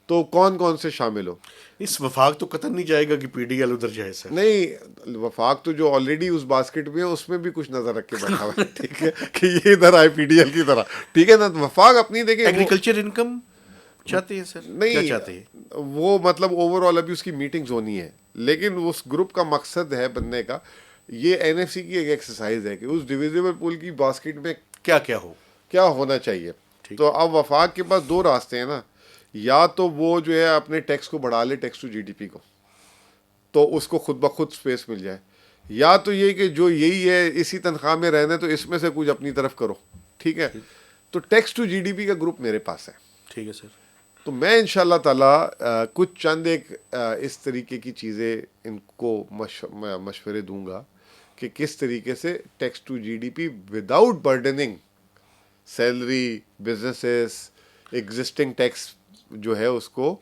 تو کون کون سے شامل ہو. اس وفاق تو قطعا نہیں جائے گا کہ PDL ادھر جائے سر. نہیں, وفاق تو جو آلریڈی اس باسکٹ میں ہے اس میں بھی کچھ نظر رکھ کے بیٹھا ہوا ہے. ٹھیک ہے, کہ یہ ادھر آئے PDL کی طرح. ٹھیک ہے نا. وفاق اپنی دیکھیں ایگریکلچر انکم چاہتے ہیں سر, کیا چاہتے ہیں وہ, مطلب اوور آل ابھی اس کی میٹنگز ہونی ہے, لیکن اس گروپ کا مقصد ہے بننے کا, یہ NFC کی ایک ایکسرسائز ہے کہ اس ڈویزیبل پول کی باسکٹ میں کیا ہونا چاہیے. تو اب وفاق کے پاس 2 راستے ہیں نا, یا تو وہ جو ہے اپنے ٹیکس کو بڑھا لے, ٹیکس ٹو GDP کو, تو اس کو خود بخود سپیس مل جائے, یا تو یہ کہ جو یہی ہے اسی تنخواہ میں رہنے تو اس میں سے کچھ اپنی طرف کرو. ٹھیک ہے. تو ٹیکس ٹو GDP کا گروپ میرے پاس ہے. ٹھیک ہے سر. تو میں انشاءاللہ تعالی کچھ چند ایک اس طریقے کی چیزیں ان کو مشورے دوں گا کہ کس طریقے سے tax to GDP without burdening salary, businesses, existing tax جو ہے اس کو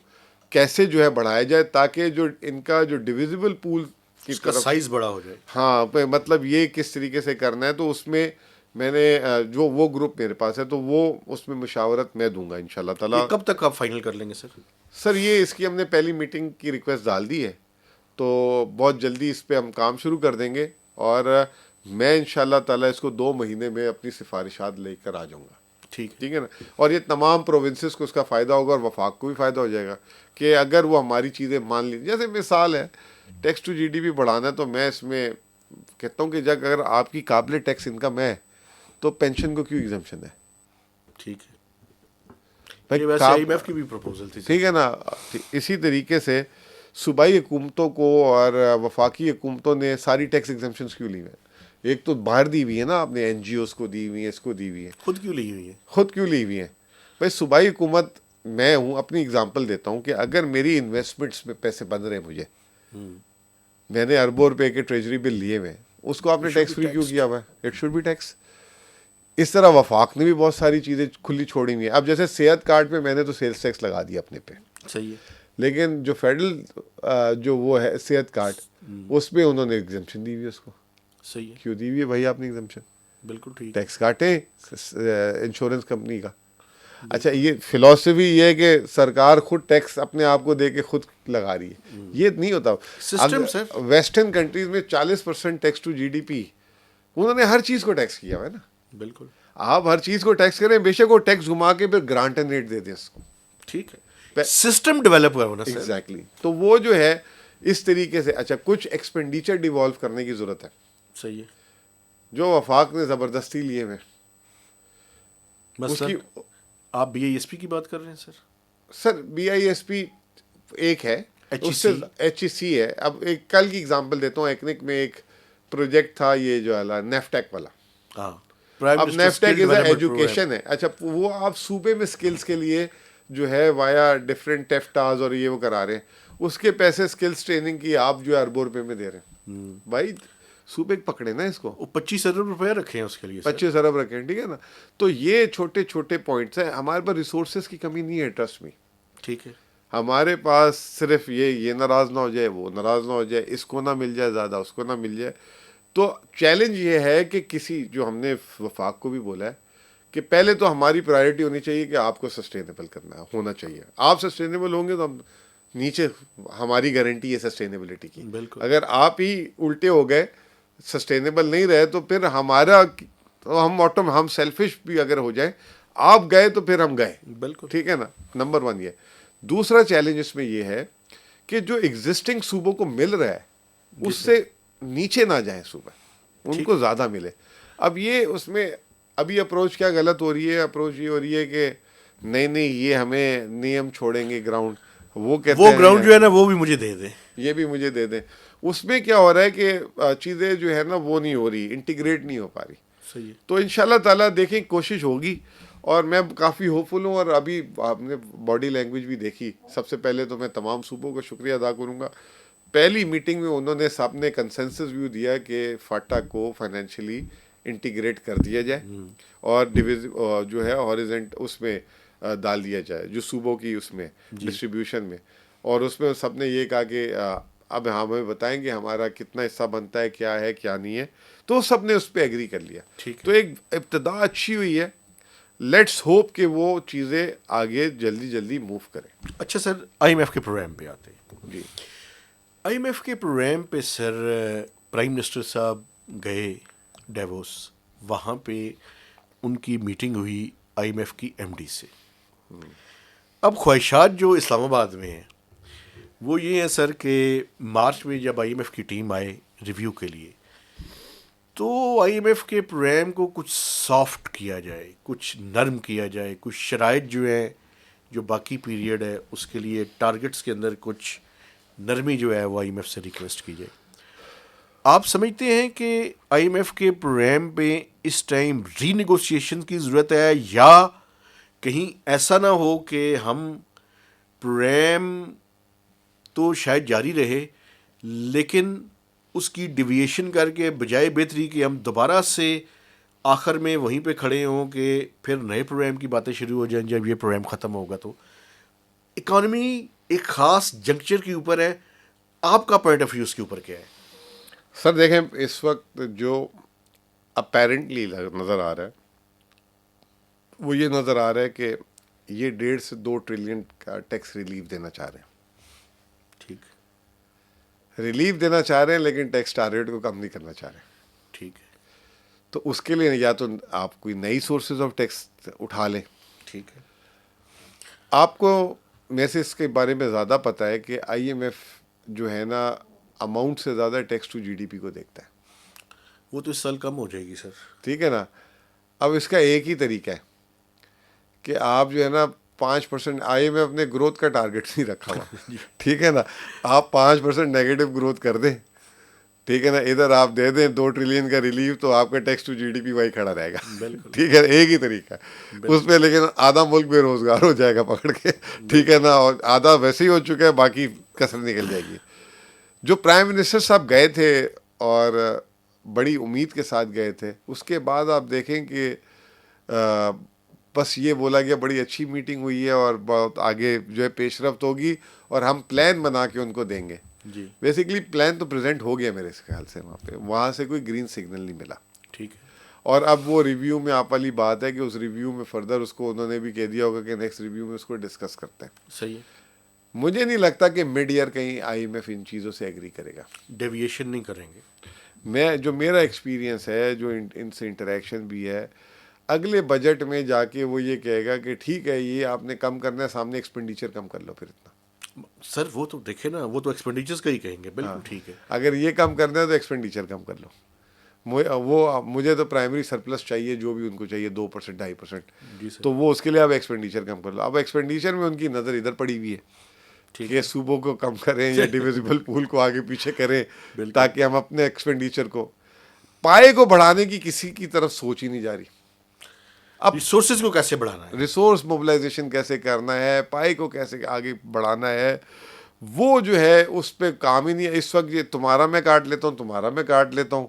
کیسے جو ہے بڑھایا جائے, تاکہ جو ان کا جو ڈویزیبل پول کی طرف سائز بڑا ہو جائے. ہاں, مطلب یہ کس طریقے سے کرنا ہے. تو اس میں میں نے جو وہ گروپ میرے پاس ہے تو وہ اس میں مشاورت میں دوں گا انشاءاللہ تعالیٰ. کب تک آپ فائنل کر لیں گے سر؟ سر یہ اس کی ہم نے پہلی میٹنگ کی ریکویسٹ ڈال دی ہے, تو بہت جلدی اس پہ ہم کام شروع کر دیں گے, اور میں انشاءاللہ تعالیٰ اس کو 2 مہینے میں اپنی سفارشات لے کر آ جاؤں گا. ٹھیک ہے نا. اور یہ تمام پروونسز کو اس کا فائدہ ہوگا, اور وفاق کو بھی فائدہ ہو جائے گا کہ اگر وہ ہماری چیزیں مان لیں. جیسے مثال ہے ٹیکس ٹو GDP بڑھانا ہے, تو میں اس میں کہتا ہوں کہ جب اگر آپ کی قابل ٹیکس انکم ہے تو پینشن کو کیوں ایگزمپشن ہے. ٹھیک ہے. ویسے IMF کی بھی پروپوزل تھی. ٹھیک ہے نا. اسی طریقے سے صوبائی حکومتوں کو اور وفاقی حکومتوں نے ساری ٹیکس ایگزمپشنز کیوں لی ہیں. ایک تو باہر دی ہوئی ہے نا, آپ نے NGOs کو دی ہوئی ہیں, اس کو دی ہوئی ہے. خود کیوں لی ہوئی ہے؟ خود کیوں لی ہوئی ہیں بھائی. صوبائی حکومت میں ہوں, اپنی اگزامپل دیتا ہوں کہ اگر میری انویسٹمنٹس میں پیسے بن رہے ہیں, مجھے میں نے اربوں روپے کے ٹریجری بل لیے ہوئے ہیں, اس کو آپ نے ٹیکس فری کیوں کیا ہوا ہے؟ It should be tax. اس طرح وفاق نے بھی بہت ساری چیزیں کھلی چھوڑی ہوئی ہیں. اب جیسے صحت کارڈ پہ میں نے تو سیلس ٹیکس لگا دیا اپنے پہ. صحیح ہے. لیکن جو فیڈرل جو وہ ہے صحت کارڈ, اس پہ انہوں نے ایگزمپشن دی ہوئی ہے. اس کو صحیح ہے. کیوں دی ہوئی ہے بھائی آپ نے ایگزمپشن؟ بالکل ٹھیک. ٹیکس کاٹیں انشورنس کمپنی کا. اچھا یہ فلاسفی یہ ہے کہ سرکار خود ٹیکس اپنے آپ کو دے کے خود لگا رہی ہے, یہ نہیں ہوتا. سسٹم سر ویسٹرن کنٹریز میں 40% tax to G D P, انہوں نے ہر چیز کو ٹیکس کیا ہوا ہے نا. بالکل آپ ہر چیز کو ٹیکس کریں, بے شک وہ ٹیکس گھما کے پھر گرانٹ اینڈ ریٹ دے دیں اس کو. ٹھیک ہے, سسٹم ڈیولپ ہوا ہونا سر. ایگزیکٹلی. تو وہ جو ہے اس طریقے سے, اچھا کچھ ایکسپینڈیچر ڈیوالو کرنے کی ضرورت ہے. صحیح ہے. جو وفاق نے زبردستی لیے ہوئے اس کی, آپ بی آئی ایس پی کی بات کر رہے ہیں سر؟ سر بی آئی ایس پی ایک ہے, ایچ ای سی ہے. اب ایک کل کی اگزامپل دیتا ہوں. ایکنک میں ایک پروجیکٹ تھا یہ جو ہے نیفٹیک والا. ہاں, اب نیفٹیک از اے ایجوکیشن ہے. اچھا وہ آپ صوبے میں اسکلس کے لیے جو ہے وایا ڈفرینٹ ٹیفٹاز اور یہ وہ کرا رہے ہیں, اس کے پیسے اسکلس ٹریننگ کی آپ جو ہے اربوں روپے میں دے رہے ہیں. بھائی صوبے پکڑے نا اس کو, 25 ارب روپے رکھے ہیں اس کے لیے, 25 ارب رکھے ہیں, ٹھیک ہے نا. تو یہ چھوٹے چھوٹے پوائنٹس ہیں. ہمارے پاس ریسورسز کی کمی نہیں ہے, ٹرسٹ میں. ٹھیک ہے. ہمارے پاس صرف یہ ناراض نہ ہو جائے, وہ ناراض نہ ہو جائے, اس کو نہ مل جائے زیادہ, اس کو نہ مل جائے. تو چیلنج یہ ہے کہ کسی, جو ہم نے وفاق کو بھی بولا ہے کہ پہلے تو ہماری پرائرٹی ہونی چاہیے کہ آپ کو سسٹینیبل کرنا ہونا چاہیے. آپ سسٹینیبل ہوں گے تو ہم نیچے, ہماری گارنٹی ہے سسٹینیبلٹی کی. اگر آپ ہی الٹے ہو گئے, سسٹینیبل نہیں رہے, تو پھر ہمارا, ہم سیلفش بھی اگر ہو جائیں, آپ گئے تو پھر ہم گئے. بالکل ٹھیک ہے نا. نمبر 1 یہ. دوسرا چیلنج اس میں یہ ہے کہ جو ایگزسٹنگ صوبوں کو مل رہا ہے اس سے نیچے نہ جائیں صوبہ, ان کو زیادہ ملے. اب یہ اس میں ابھی اپروچ کیا غلط ہو رہی ہے. اپروچ یہ ہو رہی ہے کہ نہیں یہ ہمیں نہیں, ہم چھوڑیں گے گراؤنڈ. وہ کہتے ہیں وہ گراؤنڈ جو ہے نا وہ بھی مجھے دے دیں, یہ بھی مجھے دے دیں. اس میں کیا ہو رہا ہے کہ چیزیں جو ہے نا وہ نہیں ہو رہی, انٹیگریٹ نہیں ہو پا رہی. صحیح ہے. تو انشاءاللہ تعالیٰ دیکھیں, کوشش ہوگی. اور میں کافی ہوپ فل ہوں. اور ابھی آپ نے باڈی لینگویج بھی دیکھی. سب سے پہلے تو میں تمام صوبوں کا شکریہ ادا کروں گا. پہلی میٹنگ میں انہوں نے سب نے کنسنسس ویو دیا کہ فاٹا کو فائنینشلی انٹیگریٹ کر دیا جائے اور جو ہے ہاریزنٹ اس میں ڈال دیا جائے, جو صوبوں کی اس میں ڈسٹریبیوشن میں. اور اس میں سب نے یہ کہا کہ اب ہمیں بتائیں گے ہمارا کتنا حصہ بنتا ہے, کیا ہے کیا نہیں ہے. تو سب نے اس پہ ایگری کر لیا. تو ایک ابتدا اچھی ہوئی ہے. لیٹس ہوپ کہ وہ چیزیں آگے جلدی موو کریں. اچھا سر, آئی ایم ایف کے پروگرام پہ آتے ہیں. جی, آئی ایم ایف کے پروگرام پہ سر پرائم منسٹر صاحب گئے ڈیووس, وہاں پہ ان کی میٹنگ ہوئی آئی ایم ایف کی ایم ڈی سے. اب خواہشات جو اسلام آباد میں ہیں وہ یہ ہیں سر کہ مارچ میں جب آئی ایم ایف کی ٹیم آئے ریویو کے لیے, تو آئی ایم ایف کے پروگرام کو کچھ سافٹ کیا جائے, کچھ نرم کیا جائے, کچھ شرائط جو ہیں جو باقی پیریڈ ہے اس کے لیے ٹارگٹس کے اندر کچھ نرمی جو ہے وہ آئی ایم ایف سے ریکویسٹ کی جائے. آپ سمجھتے ہیں کہ آئی ایم ایف کے پروگرام پہ اس ٹائم ری نیگوسیشن کی ضرورت ہے, یا کہیں ایسا نہ ہو کہ ہم پروگرام تو شاید جاری رہے لیکن اس کی ڈیویشن کر کے بجائے بہتری کہ ہم دوبارہ سے آخر میں وہیں پہ کھڑے ہوں کہ پھر نئے پروگرام کی باتیں شروع ہو جائیں جب یہ پروگرام ختم ہوگا. تو اکانومی ایک خاص جنکچر کے اوپر ہے, آپ کا پوائنٹ آف ویو اس کے اوپر کیا ہے؟ سر دیکھیں اس وقت جو اپیرنٹلی نظر آ رہا ہے وہ یہ نظر آ رہا ہے کہ یہ 1.5 سے 2 ٹریلین کا ٹیکس ریلیف دینا چاہ رہے ہیں. ٹھیک, ریلیف دینا چاہ رہے ہیں لیکن ٹیکس ٹارگیٹ کو کم نہیں کرنا چاہ رہے ہیں. ٹھیک ہے. تو اس کے لیے یا تو آپ کوئی نئی سورسز آف ٹیکس اٹھا لیں. ٹھیک ہے. آپ کو میں سے اس کے بارے میں زیادہ پتہ ہے کہ آئی ایم ایف جو ہے نا اماؤنٹ سے زیادہ tax to G D P کو دیکھتا ہے. وہ تو اس سال کم ہو جائے گی سر. ٹھیک ہے نا. اب اس کا ایک ہی طریقہ ہے کہ آپ جو ہے نا 5% آئی ایم ایف نے گروتھ کا ٹارگیٹ نہیں رکھا ہوا. ٹھیک ہے نا. آپ 5% نیگیٹو گروتھ کر دیں, ٹھیک ہے نا, ادھر آپ دے دیں 2 ٹریلین کا ریلیف, تو آپ کا tax to G D P وہی کھڑا رہے گا. ٹھیک ہے, ایک ہی طریقہ ہے اس پہ. لیکن آدھا ملک بے روزگار ہو جائے گا پکڑ کے. ٹھیک ہے نا. اور آدھا ویسے ہی ہو چکا ہے, باقی کسر نکل جائے گی. جو پرائم منسٹر صاحب گئے تھے اور بڑی امید کے ساتھ گئے تھے, اس کے بعد آپ دیکھیں کہ بس یہ بولا گیا بڑی اچھی میٹنگ ہوئی ہے اور بہت آگے جو ہے پیش رفت ہوگی اور ہم پلان بنا کے ان کو دیں گے. جی, بیسیکلی پلان تو پریزنٹ ہو گیا میرے خیال سے. وہاں سے کوئی گرین سگنل نہیں ملا. ٹھیک ہے. اور اب وہ ریویو میں آپ والی بات ہے کہ اس ریویو میں فردر اس کو انہوں نے بھی کہہ دیا ہوگا کہ نیکسٹ ریویو میں اس کو ڈسکس کرتے ہیں. صحیح ہے. مجھے نہیں لگتا کہ مڈ ایئر کہیں آئی ایم ایف ان چیزوں سے ایگری کرے گا, ڈیویشن نہیں کریں گے. جو میرا ایکسپیرینس ہے, جو ان سے انٹریکشن بھی ہے, اگلے بجٹ میں جا کے وہ یہ کہے گا کہ ٹھیک ہے یہ آپ نے کم کرنا ہے, سامنے ایکسپینڈیچر کم کر لو پھر اتنا. سر وہ تو دیکھیں نا, وہ تو ایکسپینڈیچرز کا ہی کہیں گے. بالکل ٹھیک ہے. اگر یہ کم کرنا ہے تو ایکسپینڈیچر کم کر لو. وہ مجھے تو پرائمری سرپلس چاہیے, جو بھی ان کو چاہیے 2%, 2.5%, تو وہ اس کے لیے اب ایکسپینڈیچر کم کر لو. اب ایکسپینڈیچر میں ان کی نظر ادھر پڑی ہوئی ہے کہ صوبوں کو کم کریں یا ڈویزیبل پول کو آگے پیچھے کریں, تاکہ ہم اپنے ایکسپینڈیچر کو, پائے کو بڑھانے کی کسی کی طرف سوچ ہی نہیں جا رہی. اب ریسورسز کو کیسے بڑھانا ہے, ریسورس موبلائزیشن کیسے کرنا ہے, پائے کو کیسے آگے بڑھانا ہے, وہ جو ہے اس پہ کام ہی نہیں ہے. اس وقت یہ تمہارا میں کاٹ لیتا ہوں, تمہارا میں کاٹ لیتا ہوں,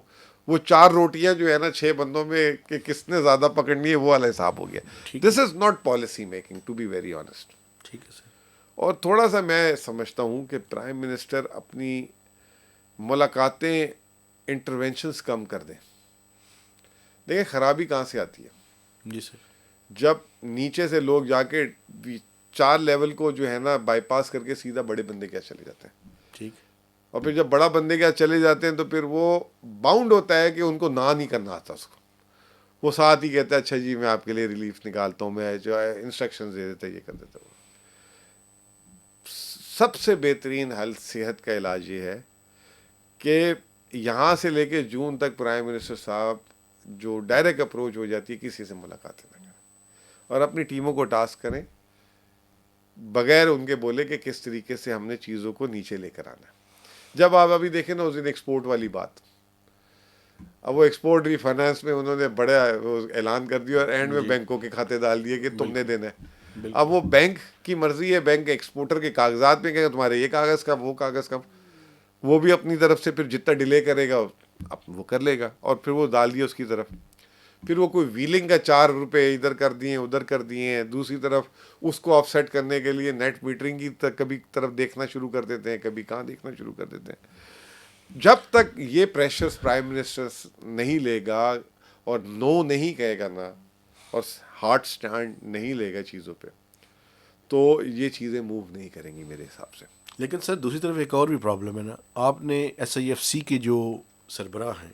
وہ 4 روٹیاں جو ہے نا 6 بندوں میں کہ کس نے زیادہ پکڑنی ہے, وہ والا حساب ہو گیا. This is not policy making, to be very honest. ٹھیک ہے سر. اور تھوڑا سا میں سمجھتا ہوں کہ پرائم منسٹر اپنی ملاقاتیں انٹرونشنز کم کر دیں. دیکھیں خرابی کہاں سے آتی ہے. جی سر. جب نیچے سے لوگ جا کے 4 لیول کو جو ہے نا بائی پاس کر کے سیدھا بڑے بندے کے چلے جاتے ہیں. ٹھیک. اور پھر جب بڑا بندے کے چلے جاتے ہیں تو پھر وہ باؤنڈ ہوتا ہے کہ ان کو نہ نہیں کرنا آتا اس کو. وہ ساتھ ہی کہتا ہے اچھا جی میں آپ کے لیے ریلیف نکالتا ہوں, میں جو ہے انسٹرکشنز دے دیتا ہے, یہ کر دیتا ہوں. سب سے بہترین حل صحت کا علاج یہ ہے کہ یہاں سے لے کے جون تک پرائم منسٹر صاحب جو ڈائریکٹ اپروچ ہو جاتی ہے کسی سے ملاقاتیں نہ کریں, اور اپنی ٹیموں کو ٹاسک کریں بغیر ان کے بولے کہ کس طریقے سے ہم نے چیزوں کو نیچے لے کر آنا ہے. جب آپ ابھی دیکھیں نا اس دن ایکسپورٹ والی بات, اب وہ ایکسپورٹ ری فائنانس میں انہوں نے بڑا اعلان کر دیا اور اینڈ میں بینکوں کے کھاتے ڈال دیے کہ تم نے دینا ہے. اب وہ بینک کی مرضی ہے, بینک ایکسپورٹر کے کاغذات میں کہ تمہارے یہ کاغذ کم, وہ کاغذ کم, وہ بھی اپنی طرف سے پھر جتنا ڈیلے کرے گا اب وہ کر لے گا, اور پھر وہ ڈال دیا اس کی طرف. پھر وہ کوئی ویلنگ کا 4 روپے ادھر کر دیے ادھر کر دیے ہیں. دوسری طرف اس کو آف سیٹ کرنے کے لیے نیٹ میٹرنگ کی کبھی طرف دیکھنا شروع کر دیتے ہیں, کبھی کہاں دیکھنا شروع کر دیتے ہیں. جب تک یہ پریشرز پرائم منسٹر نہیں لے گا اور نو نہیں کہے گا نا, اور ہارڈ سٹینڈ نہیں لے گا چیزوں پہ, تو یہ چیزیں موو نہیں کریں گی میرے حساب سے. لیکن سر دوسری طرف ایک اور بھی پرابلم ہے نا. آپ نے ایس آئی ایف سی کے جو سربراہ ہیں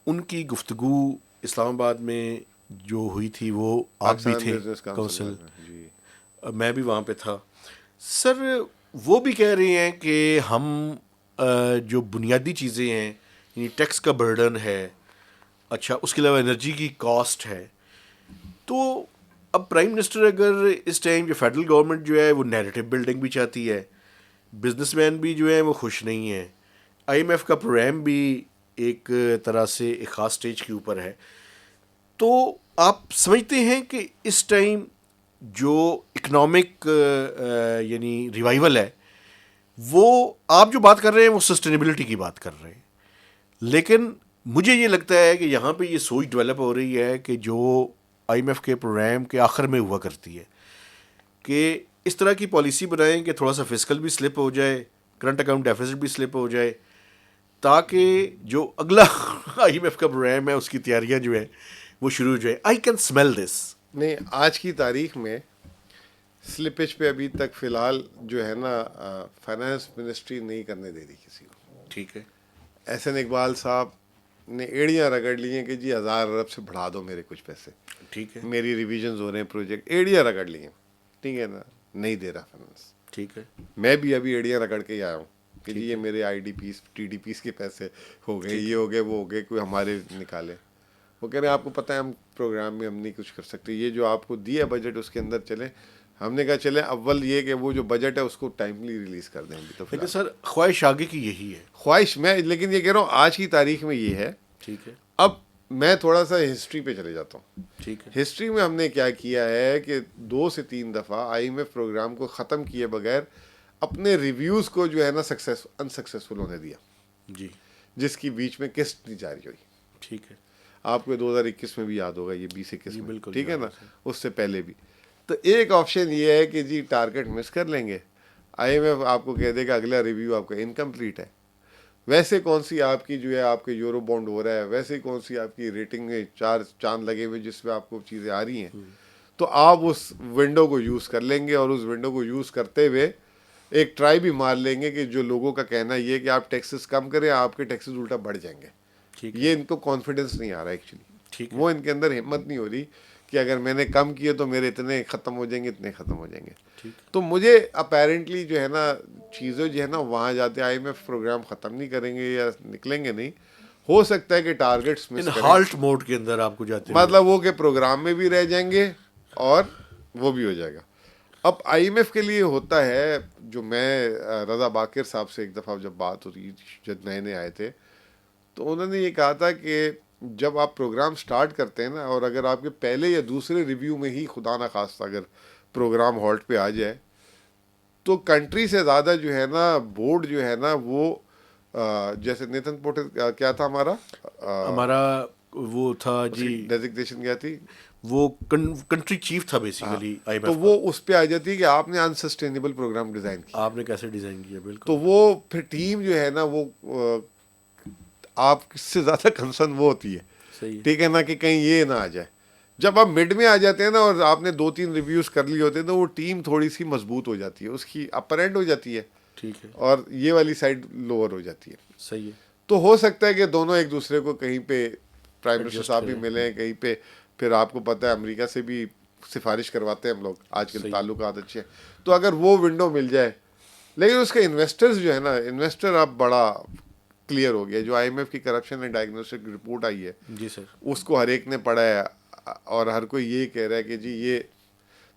ان کی گفتگو اسلام آباد میں جو ہوئی تھی, وہ آپ بھی تھے کونسل, میں بھی وہاں پہ تھا سر. وہ بھی کہہ رہے ہیں کہ ہم جو بنیادی چیزیں ہیں یعنی ٹیکس کا برڈن ہے, اچھا اس کے علاوہ انرجی کی کاسٹ ہے, تو اب پرائم منسٹر اگر اس ٹائم جو فیڈرل گورنمنٹ جو ہے وہ نیریٹو بلڈنگ بھی چاہتی ہے, بزنس مین بھی جو ہے وہ خوش نہیں ہے, آئی ایم ایف کا پروگرام بھی ایک طرح سے ایک خاص سٹیج کے اوپر ہے, تو آپ سمجھتے ہیں کہ اس ٹائم جو اکنامک یعنی ریوائول ہے, وہ آپ جو بات کر رہے ہیں وہ سسٹینیبلٹی کی بات کر رہے ہیں, لیکن مجھے یہ لگتا ہے کہ یہاں پہ یہ سوچ ڈیولپ ہو رہی ہے کہ جو آئی ایم ایف کے پروگرام کے آخر میں ہوا کرتی ہے کہ اس طرح کی پالیسی بنائیں کہ تھوڑا سا فسکل بھی سلپ ہو جائے, کرنٹ اکاؤنٹ ڈیفیسٹ بھی سلپ ہو جائے, تاکہ جو اگلا آئی ایم ایف کا پروگرام ہے اس کی تیاریاں جو ہیں وہ شروع ہو جائے. آئی کین اسمیل دس. نہیں, آج کی تاریخ میں سلپیج پہ ابھی تک فی الحال جو ہے نا فائنانس منسٹری نہیں کرنے دے رہی کسی کو. ٹھیک ہے. احسن اقبال صاحب نے ایڑیاں رگڑ لی ہیں کہ جی 1000 ارب سے بڑھا دو میرے کچھ پیسے, ٹھیک ہے, میری ریویژنز ہو رہے ہیں پروجیکٹ, ایڑیاں رگڑ لی ہیں, ٹھیک ہے نا, نہیں دے رہا فائنانس. ٹھیک ہے. میں بھی ابھی ایڑیاں رگڑ کے ہی آیا ہوں کہ جی یہ میرے I D Ps T D Ps کے پیسے ہو گئے, یہ ہو گئے, وہ ہو گئے, کوئی ہمارے نکالے. وہ کہہ رہے ہیں آپ کو پتہ ہے ہم پروگرام میں ہم نہیں کچھ کر سکتے, یہ جو آپ کو دیا بجٹ اس کے اندر چلے. ہم نے کہا چلے اول یہ کہ وہ جو بجٹ ہے اس کو ٹائملی ریلیز کر دیں. تو لیکن سر خواہش آگے کی یہی ہے, خواہش میں, لیکن یہ کہہ رہا ہوں آج کی تاریخ میں یہ ہے. ٹھیک ہے. اب میں تھوڑا سا ہسٹری پہ چلے جاتا ہوں. ٹھیک ہے. ہسٹری میں ہم نے کیا کیا ہے کہ 2 سے 3 دفعہ آئی ایم ایف پروگرام کو ختم کیے بغیر اپنے ریویوز کو جو ہے نا انسکسیسفل ہونے دیا, جی, جس کی بیچ میں قسط نہیں جاری ہوئی. ٹھیک ہے. آپ کو 2021 میں بھی یاد ہوگا, یہ 2021 میں, بالکل ٹھیک ہے نا, اس سے پہلے بھی. تو ایک آپشن یہ ہے کہ جی ٹارگیٹ مس کر لیں گے, آئی ایم ایف آپ کو کہہ دے گا اگلا ریویو آپ کا انکمپلیٹ ہے, ویسے کون سی آپ کی جو ہے آپ کے یورو بانڈ ہو رہا ہے, ویسے کون سی آپ کی ریٹنگ میں 4 چاند لگے ہوئے جس پہ آپ کو چیزیں آ رہی ہیں, تو آپ اس ونڈو کو یوز کر لیں گے, اور اس ونڈو کو یوز کرتے ہوئے ایک ٹرائی بھی مار لیں گے کہ جو لوگوں کا کہنا یہ کہ آپ ٹیکسز کم کریں, آپ کے ٹیکسز الٹا بڑھ جائیں گے. یہ ان کو کانفیڈنس نہیں آ رہا ایکچولی, وہ ان کے اندر ہمت نہیں ہو رہی کہ اگر میں نے کم کیے تو میرے اتنے ختم ہو جائیں گے, اتنے ختم ہو جائیں گے. تو مجھے اپیرنٹلی جو ہے نا چیزیں جو ہے نا وہاں جاتے آئی ایم ایف پروگرام ختم نہیں کریں گے یا نکلیں گے نہیں, ہو سکتا ہے کہ ٹارگیٹس مس کریں, ہالٹ موڈ کے اندر آپ کو جاتے مطلب وہ کہ پروگرام میں بھی رہ جائیں گے اور وہ بھی ہو جائے گا. اب آئی ایم ایف کے لیے ہوتا ہے, جو میں رضا باقر صاحب سے ایک دفعہ جب بات ہوتی جب نئے نئے آئے تھے, تو انہوں نے یہ کہا تھا کہ جب آپ پروگرام سٹارٹ کرتے ہیں نا, اور اگر آپ کے پہلے یا دوسرے ریویو میں ہی خدا نہ خواستہ اگر پروگرام ہالٹ پہ آ جائے, تو کنٹری سے زیادہ جو ہے نا بورڈ جو ہے نا وہ جیسے نیتن پوٹر کیا تھا ہمارا وہ تھا جی, ڈیزگنیشن کیا تھی, وہ کنٹری چیف تھا بیسیکلی آئی ایم تو ایف کا. وہ اس پہ آ جاتی ہے کہ آپ نے انسسٹینیبل پروگرام ڈیزائن کیا, آپ نے کیسے ڈیزائن کیا. بالکل. تو وہ پھر ٹیم جو ہے نا وہ آپ کس سے زیادہ کنسرن وہ ہوتی ہے, صحیح ہے. ٹھیک ہے نا, کہ کہیں یہ نہ آ جائے. جب آپ مڈ میں آ جاتے ہیں نا اور آپ نے 2-3 ریویوز کر لیے ہوتے ہیں, تو وہ ٹیم تھوڑی سی مضبوط ہو جاتی ہے, اس کی اپر اینڈ ہو جاتی ہے, ٹھیک ہے, اور یہ والی سائڈ لوور ہو جاتی ہے. صحیح ہے. تو ہو سکتا ہے کہ دونوں ایک دوسرے کو کہیں پہ پرائم منسٹر صاحب بھی ملیں, کہیں پہ پھر آپ کو پتہ ہے امریکہ سے بھی سفارش کرواتے ہیں ہم لوگ, آج کل تعلقات اچھے ہیں, تو اگر وہ ونڈو مل جائے. لیکن اس کے انویسٹرز جو ہے نا, انویسٹر اب بڑا کلیئر ہو گیا, جو آئی ایم ایف کی کرپشن اینڈ ڈائگنوسٹک رپورٹ آئی ہے, جی سر, اس کو ہر ایک نے پڑھا ہے, اور ہر کوئی یہی کہہ رہا ہے کہ جی یہ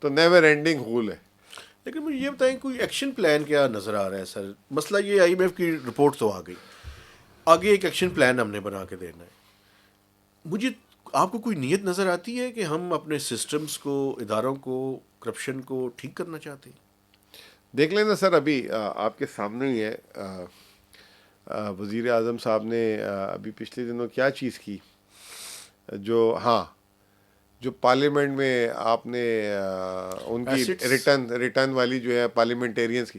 تو نیور اینڈنگ ہول ہے. لیکن مجھے یہ بتائیں کوئی ایکشن پلان کیا نظر آ رہا ہے سر؟ مسئلہ یہ آئی ایم ایف کی رپورٹ تو آ گئی, آگے ایک ایکشن پلان ہم نے بنا کے دینا ہے. مجھے آپ کو کوئی نیت نظر آتی ہے کہ ہم اپنے سسٹمز کو, اداروں کو, کرپشن کو ٹھیک کرنا چاہتے ہیں؟ دیکھ لینا سر, ابھی آپ کے سامنے ہی ہے, وزیر اعظم صاحب نے ابھی پچھلے دنوں کیا چیز کی, جو پارلیمنٹ میں آپ نے ان کی ریٹرن والی جو ہے پارلیمنٹیرینز کی,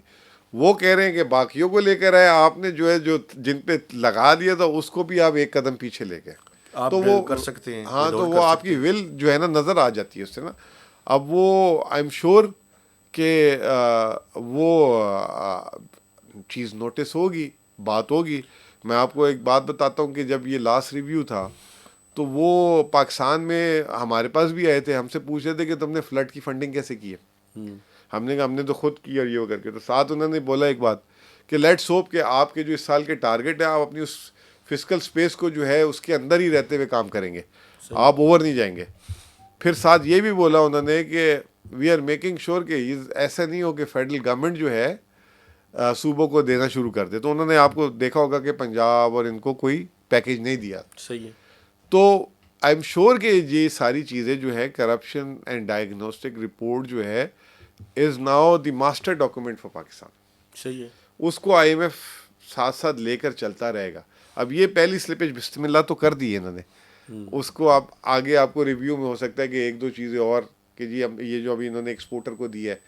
وہ کہہ رہے ہیں کہ باقیوں کو لے کر آئے, آپ نے جو ہے جو جن پہ لگا دیا تھا اس کو بھی آپ ایک قدم پیچھے لے گئے, تو وہ کر سکتے ہیں. ہاں, تو وہ آپ کی ول جو ہے نا نظر آ جاتی ہے اس سے نا. اب وہ آئی ایم شیور کہ وہ چیز نوٹس ہوگی, بات ہوگی. میں آپ کو ایک بات بتاتا ہوں کہ جب یہ لاسٹ ریویو تھا, تو وہ پاکستان میں ہمارے پاس بھی آئے تھے, ہم سے پوچھ رہے تھے کہ تم نے فلڈ کی فنڈنگ کیسے کی ہے. ہم نے کہا ہم نے تو خود کی, اور یہ کر کے, تو ساتھ انہوں نے بولا ایک بات کہ لیٹس ہوپ کہ آپ کے جو اس سال کے ٹارگیٹ ہے, آپ اپنی اس فزیکل اسپیس کو جو ہے اس کے اندر ہی رہتے ہوئے کام کریں گے, آپ اوور نہیں جائیں گے. پھر ساتھ یہ بھی بولا انہوں نے کہ وی آر میکنگ شیور کہ ایسا نہیں ہو کہ فیڈرل گورنمنٹ جو ہے صوبوں کو دینا شروع کر دے. تو انہوں نے آپ کو دیکھا ہوگا کہ پنجاب اور ان کو کوئی پیکیج نہیں دیا. صحیح ہے. تو آئی ایم شیور کہ یہ ساری چیزیں جو ہے کرپشن اینڈ ڈائگنوسٹک رپورٹ جو ہے is now the master document for Pakistan. صحیح ہے. اس کو آئی ایم ایف ساتھ ساتھ لے کر چلتا رہے گا. اب یہ پہلی سلپیج بسم اللہ تو کر دی ہے انہوں نے, اس کو آپ آگے آپ کو ریویو میں ہو سکتا ہے کہ 1-2 چیزیں اور, کہ جی یہ جو ابھی انہوں نے ایکسپورٹر کو دیا ہے,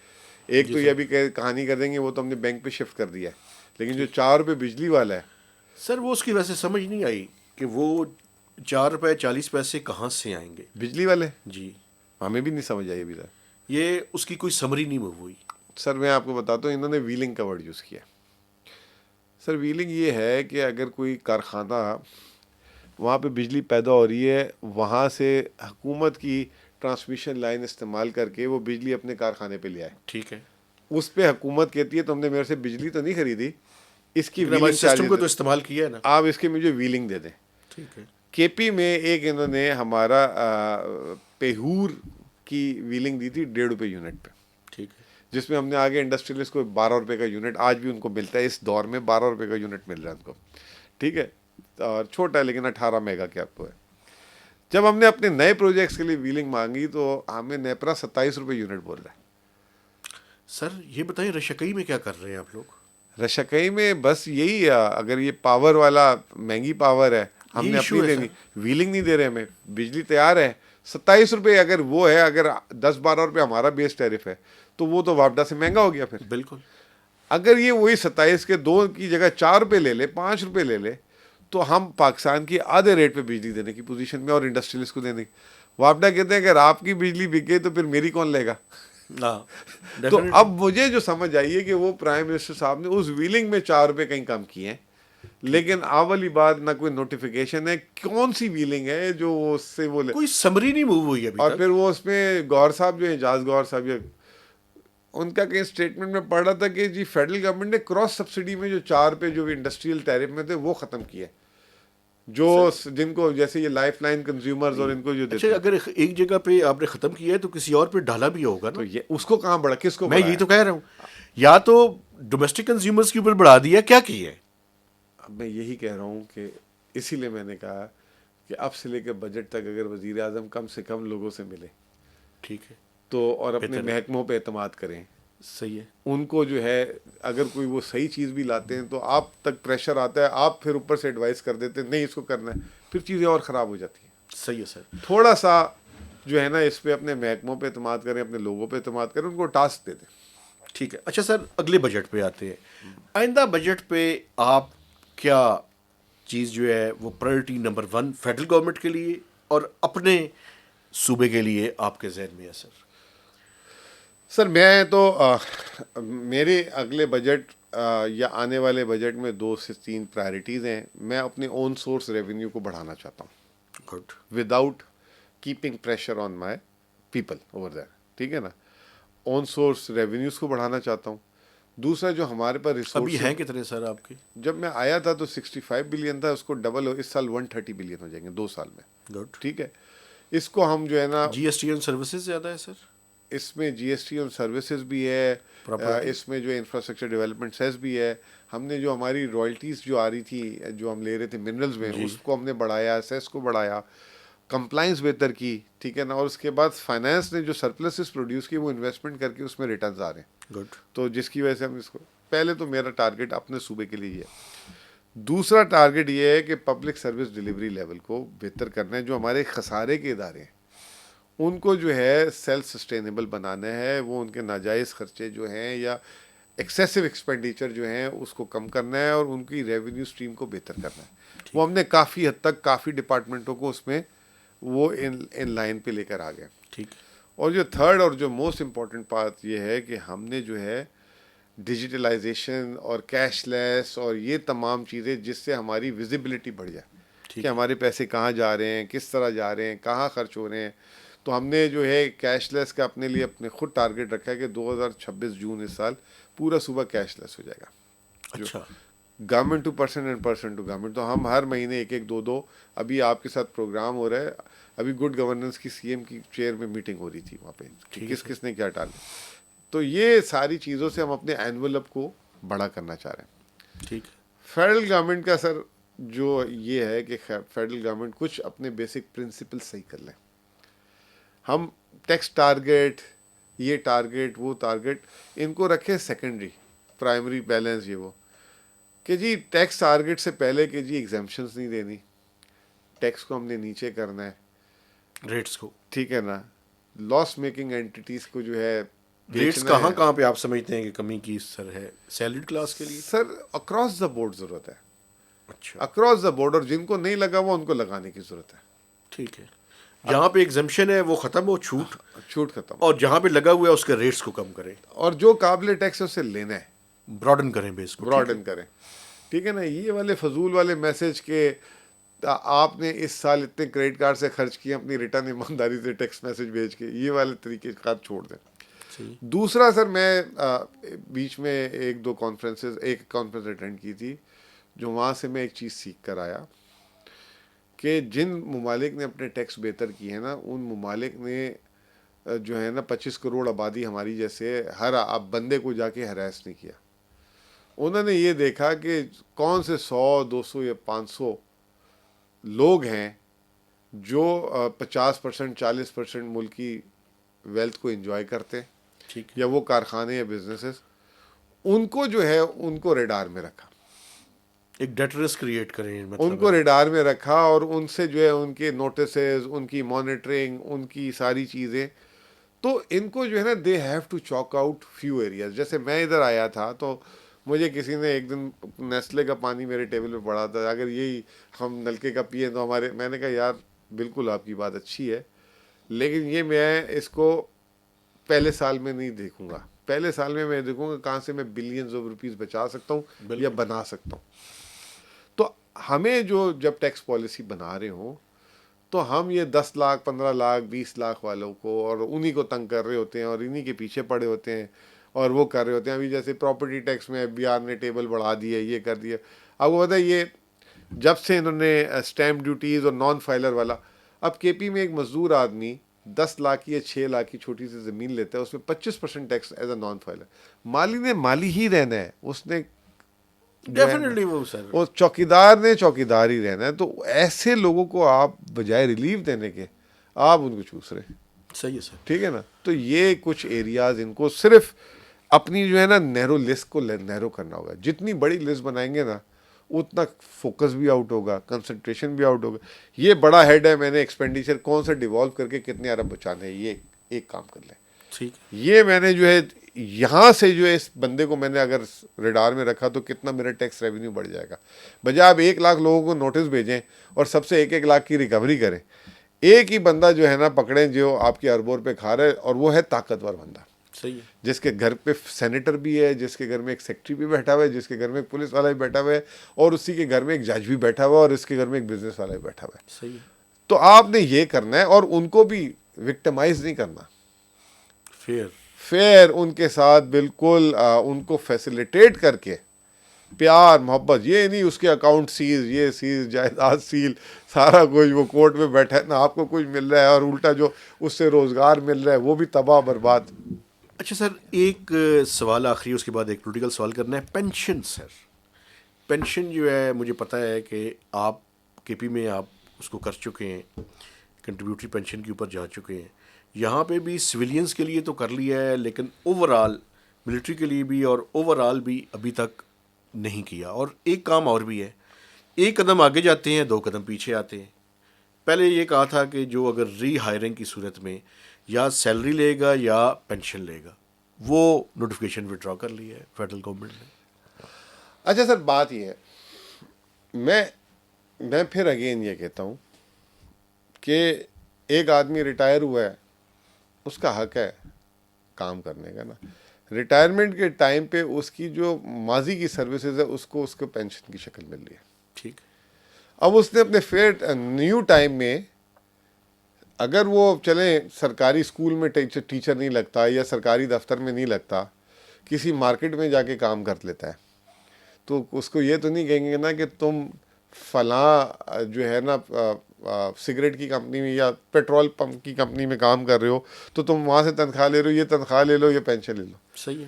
ایک تو یہ ابھی کہانی کر دیں گے وہ تو ہم نے بینک پہ شفٹ کر دیا ہے, لیکن جو 4 روپے بجلی والا ہے سر, وہ اس کی ویسے سمجھ نہیں آئی کہ وہ 4 روپے 40 پیسے کہاں سے آئیں گے بجلی والے. جی, ہمیں بھی نہیں سمجھ آئی ابھی تک, یہ اس کی کوئی سمری نہیں ہوئی. سر میں آپ کو بتاتا ہوں, انہوں نے ویلنگ کا ورڈ یوز کیا. سر ویلنگ یہ ہے کہ اگر کوئی کارخانہ وہاں پہ بجلی پیدا ہو رہی ہے, وہاں سے حکومت کی ٹرانسمیشن لائن استعمال کر کے وہ بجلی اپنے کارخانے پہ لے آئے, ٹھیک ہے, اس پہ حکومت کہتی ہے تم نے میرے سے بجلی تو نہیں خریدی, اس کی ویلنگ سسٹم کو تو استعمال کیا ہے نا, آپ اس کے مجھے ویلنگ دے دیں. ٹھیک ہے. کے پی میں ایک انہوں نے ہمارا پیہور کی ویلنگ دی تھی 1.5 روپے یونٹ پہ, ٹھیک ہے, جس میں ہم نے آگے انڈسٹریلسٹ کو 12 روپے کا یونٹ آج بھی ان کو ملتا ہے, اس دور میں 12 روپے کا یونٹ مل رہا ہے ان کو, ٹھیک ہے, اور چھوٹا ہے لیکن 18 میگا کے آپ کو ہے. جب ہم نے اپنے نئے پروجیکٹس کے لیے ویلنگ مانگی تو ہمیں نیپرا 27 روپے یونٹ بول رہا ہے. سر یہ بتائیں رشکئی میں کیا کر رہے ہیں آپ لوگ؟ رشکئی میں بس یہی ہے, اگر یہ پاور والا مہنگی پاور ہے, ہم نے اپنی دینی, ویلنگ نہیں دے رہے ہمیں, بجلی تیار ہے 27 روپے اگر وہ ہے, اگر 10-12 روپے ہمارا بیس ٹیرف ہے تو وہ تو واپڈا سے مہنگا ہو گیا پھر. بالکل. اگر یہ وہی 27 کے 2 کی جگہ 4 روپے لے لے، 5 روپے لے لے، تو ہم پاکستان کی آدھے ریٹ پہ بجلی دینے کی پوزیشن میں اور انڈسٹریلسٹ کو دینے کی. وابڈا کہتے ہیں اگر آپ کی بجلی بکے تو پھر میری کون لے گا؟ تو اب مجھے جو سمجھ آئی ہے کہ وہ پرائم منسٹر صاحب نے اس ویلنگ میں 4 روپے کہیں کم کیے ہیں، لیکن والی بات نہ کوئی نوٹیفیکیشن ہے، کون سی ویلنگ ہے جو اس سے وہ کوئی سمری نہیں موو ہوئی ابھی اور تک. پھر وہ اس میں گور صاحب جو ہیں، اعجاز گور صاحب، ان کا کہیں اسٹیٹمنٹ میں پڑھ رہا تھا کہ جی فیڈرل گورنمنٹ نے کراس سبسڈی میں جو 4 روپے جو انڈسٹریل ٹیرف میں تھے وہ ختم کیے، جو جن کو جیسے یہ لائف لائن کنزیومرز اور ان کو جو دیتے ہیں. اگر ایک جگہ پہ آپ نے ختم کیا ہے تو کسی اور پہ ڈالا بھی ہوگا نا. تو یہ اس کو کہاں بڑھا، کس کو میں یہی تو کہہ رہا ہوں، یا تو ڈومیسٹک کنزیومرز کے اوپر بڑھا دیا، کیا ہے؟ اب میں یہی کہہ رہا ہوں کہ اسی لیے میں نے کہا کہ اب سے لے کے بجٹ تک اگر وزیر اعظم کم سے کم لوگوں سے ملے، ٹھیک ہے، تو اور اپنے محکموں پہ اعتماد کریں. صحیح ہے. ان کو جو ہے اگر کوئی وہ صحیح چیز بھی لاتے ہیں تو آپ تک پریشر آتا ہے، آپ پھر اوپر سے ایڈوائز کر دیتے ہیں نہیں اس کو کرنا ہے، پھر چیزیں اور خراب ہو جاتی ہیں. صحیح ہے سر. تھوڑا سا جو ہے نا اس پہ اپنے محکموں پہ اعتماد کریں، اپنے لوگوں پہ اعتماد کریں، ان کو ٹاسک دے دیں. ٹھیک ہے. اچھا سر، اگلے بجٹ پہ آتے ہیں. آئندہ بجٹ پہ آپ کیا چیز جو ہے وہ پرائرٹی نمبر 1 فیڈرل گورنمنٹ کے لیے اور اپنے صوبے کے لیے آپ کے ذہن میں ہے سر؟ سر میں تو میرے اگلے بجٹ یا آنے والے بجٹ میں 2 سے 3 پرائرٹیز ہیں. میں اپنے اون سورس ریونیو کو بڑھانا چاہتا ہوں، good, without keeping pressure on my people over there. ٹھیک ہے نا، اون سورس ریونیوز کو بڑھانا چاہتا ہوں. دوسرا جو ہمارے پاس ریسورس ابھی ہیں کتنے سر آپ کے؟ جب میں آیا تھا تو 65 بلین تھا، اس کو ڈبل ہو، اس سال 130 بلین ہو جائیں گے 2 سال میں. گڈ. ٹھیک ہے، اس کو ہم جو ہے نا جی ایس ٹی آن سروسز زیادہ ہے سر؟ اس میں جی ایس ٹی آن سروسز بھی ہے، اس میں جو انفراسٹرکچر ڈیولپمنٹ سیس بھی ہے. ہم نے جو ہماری رائلٹیز جو آ رہی تھی جو ہم لے رہے تھے منرلز میں، اس کو ہم نے بڑھایا، سیس کو بڑھایا، کمپلائنس بہتر کی. ٹھیک ہے نا، اور اس کے بعد فائنانس نے جو سرپلسز پروڈیوس کی وہ انویسٹمنٹ کر کے اس میں ریٹرنز آ رہے ہیں. گڈ. تو جس کی وجہ سے ہم اس کو پہلے تو میرا ٹارگیٹ اپنے صوبے کے لیے یہ ہے. دوسرا ٹارگیٹ یہ ہے کہ پبلک سروس ڈلیوری لیول کو بہتر کرنا ہے. جو ہمارے خسارے کے ادارے ہیں ان کو جو ہے سیلف سسٹینیبل بنانا ہے، وہ ان کے ناجائز خرچے جو ہیں یا ایکسیسو ایکسپینڈیچر جو ہیں اس کو کم کرنا ہے اور ان کی ریونیو سٹریم کو بہتر کرنا ہے. وہ ہم نے کافی حد تک کافی ڈپارٹمنٹوں کو اس میں وہ ان لائن پہ لے کر آ گئے. ٹھیک. اور جو تھرڈ اور جو موسٹ امپورٹنٹ بات یہ ہے کہ ہم نے جو ہے ڈیجیٹلائزیشن اور کیش لیس اور یہ تمام چیزیں جس سے ہماری ویزیبلٹی بڑھ جائے کہ ہمارے پیسے کہاں جا رہے ہیں، کس طرح جا رہے ہیں، کہاں خرچ ہو رہے ہیں. تو ہم نے جو ہے کیش لیس کا اپنے لیے اپنے خود ٹارگیٹ رکھا ہے کہ 2026 جون اس سال پورا صوبہ کیش لیس ہو جائے گا. اچھا. Government to person and person to government. تو ہم ہر مہینے 1-2 ابھی آپ کے ساتھ پروگرام ہو رہا ہے، ابھی گڈ گورننس کی سی ایم کی چیئر میں میٹنگ ہو رہی تھی وہاں پہ کہ کس نے کیا ڈالا. تو یہ ساری چیزوں سے ہم اپنے اینولپ کو بڑا کرنا چاہ رہے ہیں. ٹھیک. فیڈرل گورنمنٹ کا سر جو یہ ہے کہ فیڈرل گورنمنٹ کچھ اپنے بیسک پرنسپل صحیح کر لیں. ہم ٹیکس ٹارگیٹ، یہ ٹارگیٹ، وہ ٹارگیٹ ان کو رکھے سیکنڈری، پرائمری بیلنس یہ وہ کہ جی ٹیکس ٹارگیٹ سے پہلے کہ جی ایگزیمپشنز نہیں دینی، ٹیکس کو ہم نے نیچے کرنا ہے، ریٹس کو. ٹھیک ہے نا. لاس میکنگ اینٹیز کو جو ہے ریٹس کہاں پہ آپ سمجھتے ہیں کہ کمی کی سر ہے سیلریڈ کلاس کے لیے؟ سر اکراس دا بورڈ ضرورت ہے. اچھا. اکراس دا بورڈ، اور جن کو نہیں لگا ہوا ان کو لگانے کی ضرورت ہے. ٹھیک ہے. جہاں پہ ایگزمپشن ہے وہ ختم ہو، چھوٹ ختم، اور جہاں پہ لگا ہوا ہے اس کے ریٹس کو کم کریں اور جو قابل ٹیکس اسے لینا ہے براڈن کریں، بیس کو براڈن کریں. ٹھیک ہے نا. یہ والے فضول والے میسج کہ آپ نے اس سال اتنے کریڈٹ کارڈ سے خرچ کیے اپنی ریٹرن ایمانداری سے ٹیکس میسج بھیج کے، یہ والے طریقے کار چھوڑ دیں. دوسرا سر میں بیچ میں 1-2 کانفرنسز، ایک کانفرنس اٹینڈ کی تھی جو وہاں سے میں ایک چیز سیکھ کر آیا کہ جن ممالک نے اپنے ٹیکس بہتر کیے ہیں نا، ان ممالک نے جو ہے نا 25 کروڑ آبادی ہماری جیسے ہر بندے کو جا کے ہراس نہیں کیا. انہوں نے یہ دیکھا کہ کون سے 100-200 یا 500 لوگ ہیں جو 50%، 40% ملکی ویلتھ کو انجوائے کرتے ہیں، یا وہ کارخانے یا بزنسز، ان کو جو ہے ان کو ریڈار میں رکھا، ایک ڈیٹرس کریٹ کریں، ان کو ریڈار میں رکھا اور ان سے جو ہے ان کے نوٹسز، ان کی مانیٹرنگ، ان کی ساری چیزیں. تو ان کو جو ہے نا they have to chalk out few areas. جیسے میں ادھر آیا تھا تو مجھے کسی نے ایک دن نیسلے کا پانی میرے ٹیبل پہ پڑا تھا, اگر یہی ہم نلکے کا پئیں تو ہمارے, میں نے کہا یار بالکل آپ کی بات اچھی ہے, لیکن یہ میں اس کو پہلے سال میں نہیں دیکھوں گا. پہلے سال میں دیکھوں گا کہاں سے میں بلینز آف روپیز بچا سکتا ہوں یا بنا سکتا ہوں. تو ہمیں جو جب ٹیکس پالیسی بنا رہے ہوں تو ہم یہ 10 لاکھ 15 لاکھ 20 لاکھ والوں کو اور انہی کو تنگ کر رہے ہوتے ہیں اور انہی کے پیچھے پڑے ہوتے ہیں اور وہ کر رہے ہوتے ہیں. ابھی جیسے پراپرٹی ٹیکس میں FBR نے ٹیبل بڑھا دی ہے, یہ کر دیا. اب وہ بتائیں یہ جب سے انہوں نے اسٹیمپ ڈیوٹیز اور نان فائلر والا, اب KP میں ایک مزدور آدمی 10 لاکھ کی یا 6 لاکھ کی چھوٹی سی زمین لیتا ہے, اس میں 25% tax as a non filer. مالی نے مالی ہی رہنا ہے, اس نے ڈیفینیٹلی وہ سر, اور چوکیدار نے چوکیدار ہی رہنا ہے. تو ایسے لوگوں کو آپ بجائے ریلیف دینے کے آپ ان کو چوس رہے ہیں. صحیح ہے سر. ٹھیک ہے نا. تو یہ کچھ ایریاز ان کو صرف اپنی جو ہے نا نیرو لسٹ کو نیرو کرنا ہوگا. جتنی بڑی لسٹ بنائیں گے نا اتنا فوکس بھی آؤٹ ہوگا, کنسنٹریشن بھی آؤٹ ہوگا. یہ بڑا ہیڈ ہے, میں نے ایکسپینڈیچر کون سے ڈیوالو کر کے کتنے ارب بچانے ہیں, یہ ایک کام کر لیں. ٹھیک, یہ میں نے جو ہے یہاں سے جو ہے اس بندے کو میں نے اگر ریڈار میں رکھا تو کتنا میرا ٹیکس ریونیو بڑھ جائے گا. بجائے آپ 1 لاکھ لوگوں کو نوٹس بھیجیں اور سب سے 1 لاکھ کی ریکوری کریں, ایک ہی بندہ جو ہے نا پکڑیں جو آپ کے اربوں پہ کھا رہا ہے, اور وہ ہے طاقتور بندہ. صحیح ہے. جس کے گھر پہ سینیٹر بھی ہے, جس کے گھر میں ایک سیکٹری بھی بیٹھا ہوا ہے, جس کے گھر میں ایک پولیس والا بھی بیٹھا ہوا ہے, اور اسی کے گھر میں ایک جج بھی بیٹھا ہوا ہے, اور اس کے گھر میں ایک بزنس والا بھی بیٹھا ہوا ہے. صحیح ہے. تو آپ نے یہ کرنا ہے, اور ان کو بھی وکٹمائز نہیں کرنا, فیئر ان کے ساتھ بالکل ان کو فیسیلیٹیٹ کر کے پیار محبت. یہ نہیں اس کے اکاؤنٹ سیز, یہ سیز, جائیداد سیل, سارا کچھ وہ کورٹ میں بیٹھا ہے, نہ آپ کو کچھ مل رہا ہے, اور الٹا جو اس سے روزگار مل رہا ہے وہ بھی تباہ برباد. اچھا سر, ایک سوال آخری, اس کے بعد ایک پولیٹیکل سوال کرنا ہے. پینشن سر, پینشن جو ہے مجھے پتہ ہے کہ آپ KP میں آپ اس کو کر چکے ہیں, کنٹریبیوٹری پینشن کے اوپر جا چکے ہیں. یہاں پہ بھی سویلینز کے لیے تو کر لیا ہے, لیکن اوور آل ملٹری کے لیے بھی اور اوور آل بھی ابھی تک نہیں کیا. اور ایک کام اور بھی ہے, 1 قدم آگے جاتے ہیں 2 قدم پیچھے آتے ہیں. پہلے یہ کہا تھا کہ جو اگر ری ہائرنگ کی صورت میں یا سیلری لے گا یا پینشن لے گا, وہ نوٹیفیکیشن وڈرا کر لی ہے فیڈرل گورنمنٹ نے. اچھا سر, بات یہ ہے, میں پھر اگین یہ کہتا ہوں کہ ایک آدمی ریٹائر ہوا ہے, اس کا حق ہے کام کرنے کا نا. ریٹائرمنٹ کے ٹائم پہ اس کی جو ماضی کی سروسز ہے اس کو پینشن کی شکل مل رہی ہے. ٹھیک. اب اس نے اپنے فیئر نیو ٹائم میں اگر وہ چلیں سرکاری اسکول میں ٹیچر نہیں لگتا یا سرکاری دفتر میں نہیں لگتا, کسی مارکیٹ میں جا کے کام کر لیتا ہے, تو اس کو یہ تو نہیں کہیں گے نا کہ تم فلاں جو ہے نا سگریٹ کی کمپنی میں یا پیٹرول پمپ کی کمپنی میں کام کر رہے ہو تو تم وہاں سے تنخواہ لے رہے ہو, یہ تنخواہ لے لو, یہ پینشن لے لو. صحیح ہے.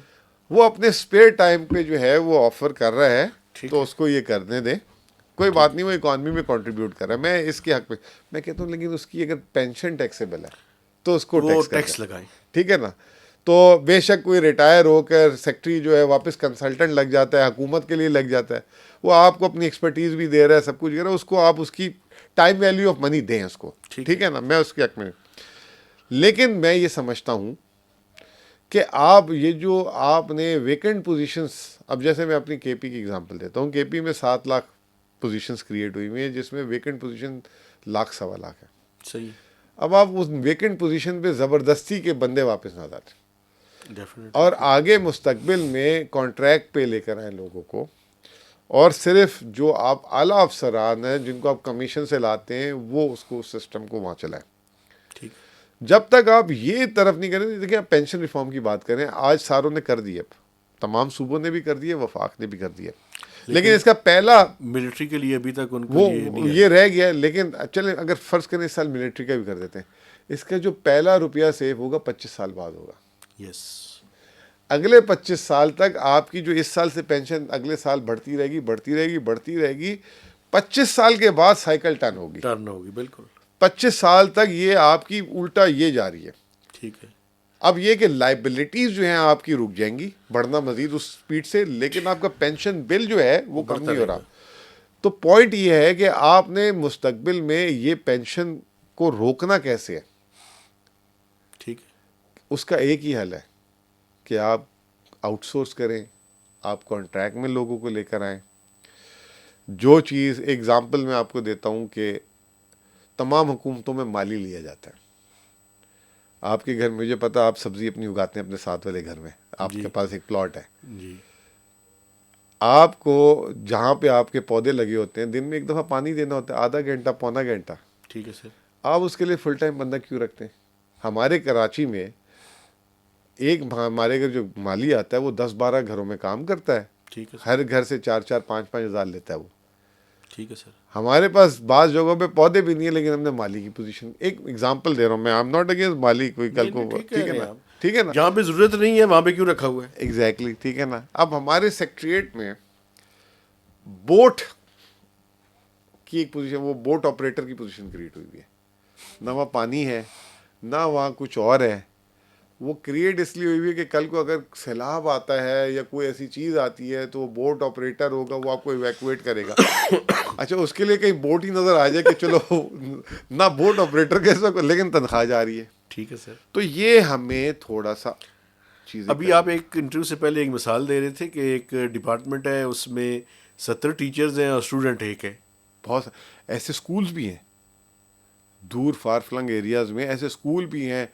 وہ اپنے اسپیئر ٹائم پہ جو ہے وہ آفر کر رہا ہے, تو اس کو یہ کرنے دیں, کوئی بات نہیں, وہ اکانومی میں کنٹریبیوٹ کر رہا ہے, میں اس کے حق میں میں کہتا ہوں. لیکن اس کی اگر پینشن ٹیکسیبل ہے تو اس کو ٹیکس لگائیں. ٹھیک ہے نا. تو بے شک کوئی ریٹائر ہو کر سیکٹری جو ہے واپس کنسلٹنٹ لگ جاتا ہے, حکومت کے لیے لگ جاتا ہے, وہ آپ کو اپنی ایکسپرٹیز بھی دے رہا ہے, سب کچھ دے رہا ہے, اس کو آپ اس کی ٹائم ویلیو آف منی دیں اس کو. ٹھیک ہے نا, میں اس کے حق میں. لیکن میں یہ سمجھتا ہوں کہ آپ یہ جو آپ نے ویکنٹ پوزیشنس, اب جیسے میں اپنی KP کی ایگزامپل دیتا ہوں, KP میں 7 لاکھ پوزیشنس کریٹ ہوئی ہوئی ہیں, جس میں ویکنٹ پوزیشن 1.25 لاکھ ہے. صحیح. اب آپ اس ویکنٹ پوزیشن پہ زبردستی کے بندے واپس نہ ڈالیں, اور آگے مستقبل میں کانٹریکٹ پہ لے کر آئیں لوگوں کو, اور صرف جو آپ اعلیٰ افسران ہیں جن کو آپ کمیشن سے لاتے ہیں وہ اس کو اس سسٹم کو وہاں چلائیں. ٹھیک. جب تک آپ یہ طرف نہیں کریں. دیکھیں آپ پینشن ریفارم کی بات کریں, آج ساروں نے کر دی ہے, تمام صوبوں نے بھی کر دی ہے, وفاق نے بھی کر دی ہے, لیکن اس کا پہلا ملٹری کے لیے ابھی تک ان کو وہ یہ رہ گیا ہے. لیکن چلیں اگر فرض کریں اس سال ملٹری کا بھی کر دیتے ہیں, اس کا جو پہلا روپیہ سیو ہوگا 25 سال بعد ہوگا. یس. اگلے 25 سال تک آپ کی جو اس سال سے پینشن اگلے سال بڑھتی رہے گی, بڑھتی رہے گی, بڑھتی رہے گی. 25 سال کے بعد سائیکل ٹرن ہوگی. بالکل. 25 سال تک یہ آپ کی الٹا یہ جاری ہے. ٹھیک ہے. اب یہ کہ لائبلٹیز جو ہیں آپ کی رک جائیں گی بڑھنا مزید اس سپیڈ سے, لیکن آپ کا پینشن بل جو ہے وہ کم نہیں ہو رہا. تو پوائنٹ یہ ہے کہ آپ نے مستقبل میں یہ پینشن کو روکنا کیسے ہے. ٹھیک ہے. اس کا ایک ہی حل ہے کہ آپ آؤٹ سورس کریں, آپ کانٹریکٹ میں لوگوں کو لے کر آئیں. جو چیز ایگزامپل میں آپ کو دیتا ہوں کہ تمام حکومتوں میں مالی لیا جاتا ہے. آپ کے گھر میں, مجھے پتا آپ سبزی اپنی اگاتے ہیں اپنے ساتھ والے گھر میں, آپ کے پاس ایک پلاٹ ہے, جی, آپ کو جہاں پہ آپ کے پودے لگے ہوتے ہیں دن میں ایک دفعہ پانی دینا ہوتا ہے, آدھا گھنٹہ پونا گھنٹہ. ٹھیک ہے سر. آپ اس کے لیے فل ٹائم بندہ کیوں رکھتے ہیں؟ ہمارے کراچی میں ایک ہمارے گھر جو مالی آتا ہے وہ 10-12 گھروں میں کام کرتا ہے, ٹھیک ہے سر. ہر گھر سے 4-4 5-5 ہزار لیتا ہے وہ. ٹھیک ہے سر. ہمارے پاس بعض جگہوں پہ پودے بھی نہیں ہیں لیکن ہم نے مالی کی پوزیشن, ایک ایگزامپل دے رہا ہوں میں, آئی ایم ناٹ اگینسٹ مالی, کوئی کل کو, ٹھیک ہے نا, ٹھیک ہے نا, جہاں پہ ضرورت نہیں ہے وہاں پہ کیوں رکھا ہوا ہے. ایگزیکٹلی, ٹھیک ہے نا. اب ہمارے سیکٹریٹ میں بوٹ کی ایک پوزیشن, وہ بوٹ آپریٹر کی پوزیشن کریٹ ہوئی ہے, نہ وہاں پانی ہے نہ وہاں کچھ اور ہے. وہ کریٹ اس لیے ہوئی ہوئی ہے کہ کل کو اگر سیلاب آتا ہے یا کوئی ایسی چیز آتی ہے تو وہ بوٹ آپریٹر ہوگا, وہ آپ کو ایویکویٹ کرے گا. اچھا, اس کے لیے کہیں بوٹ ہی نظر آ جائے کہ چلو نہ بوٹ آپریٹر کیسا, لیکن تنخواہ جا رہی ہے. ٹھیک ہے سر. تو یہ ہمیں تھوڑا سا چیزیں, ابھی آپ ایک انٹرویو سے پہلے ایک مثال دے رہے تھے کہ ایک ڈپارٹمنٹ ہے اس میں 70 ٹیچرز ہیں اور اسٹوڈنٹ ایک ہے. بہت ایسے اسکولز بھی ہیں دور فار فلنگ ایریاز میں, ایسے اسکول بھی ہیں,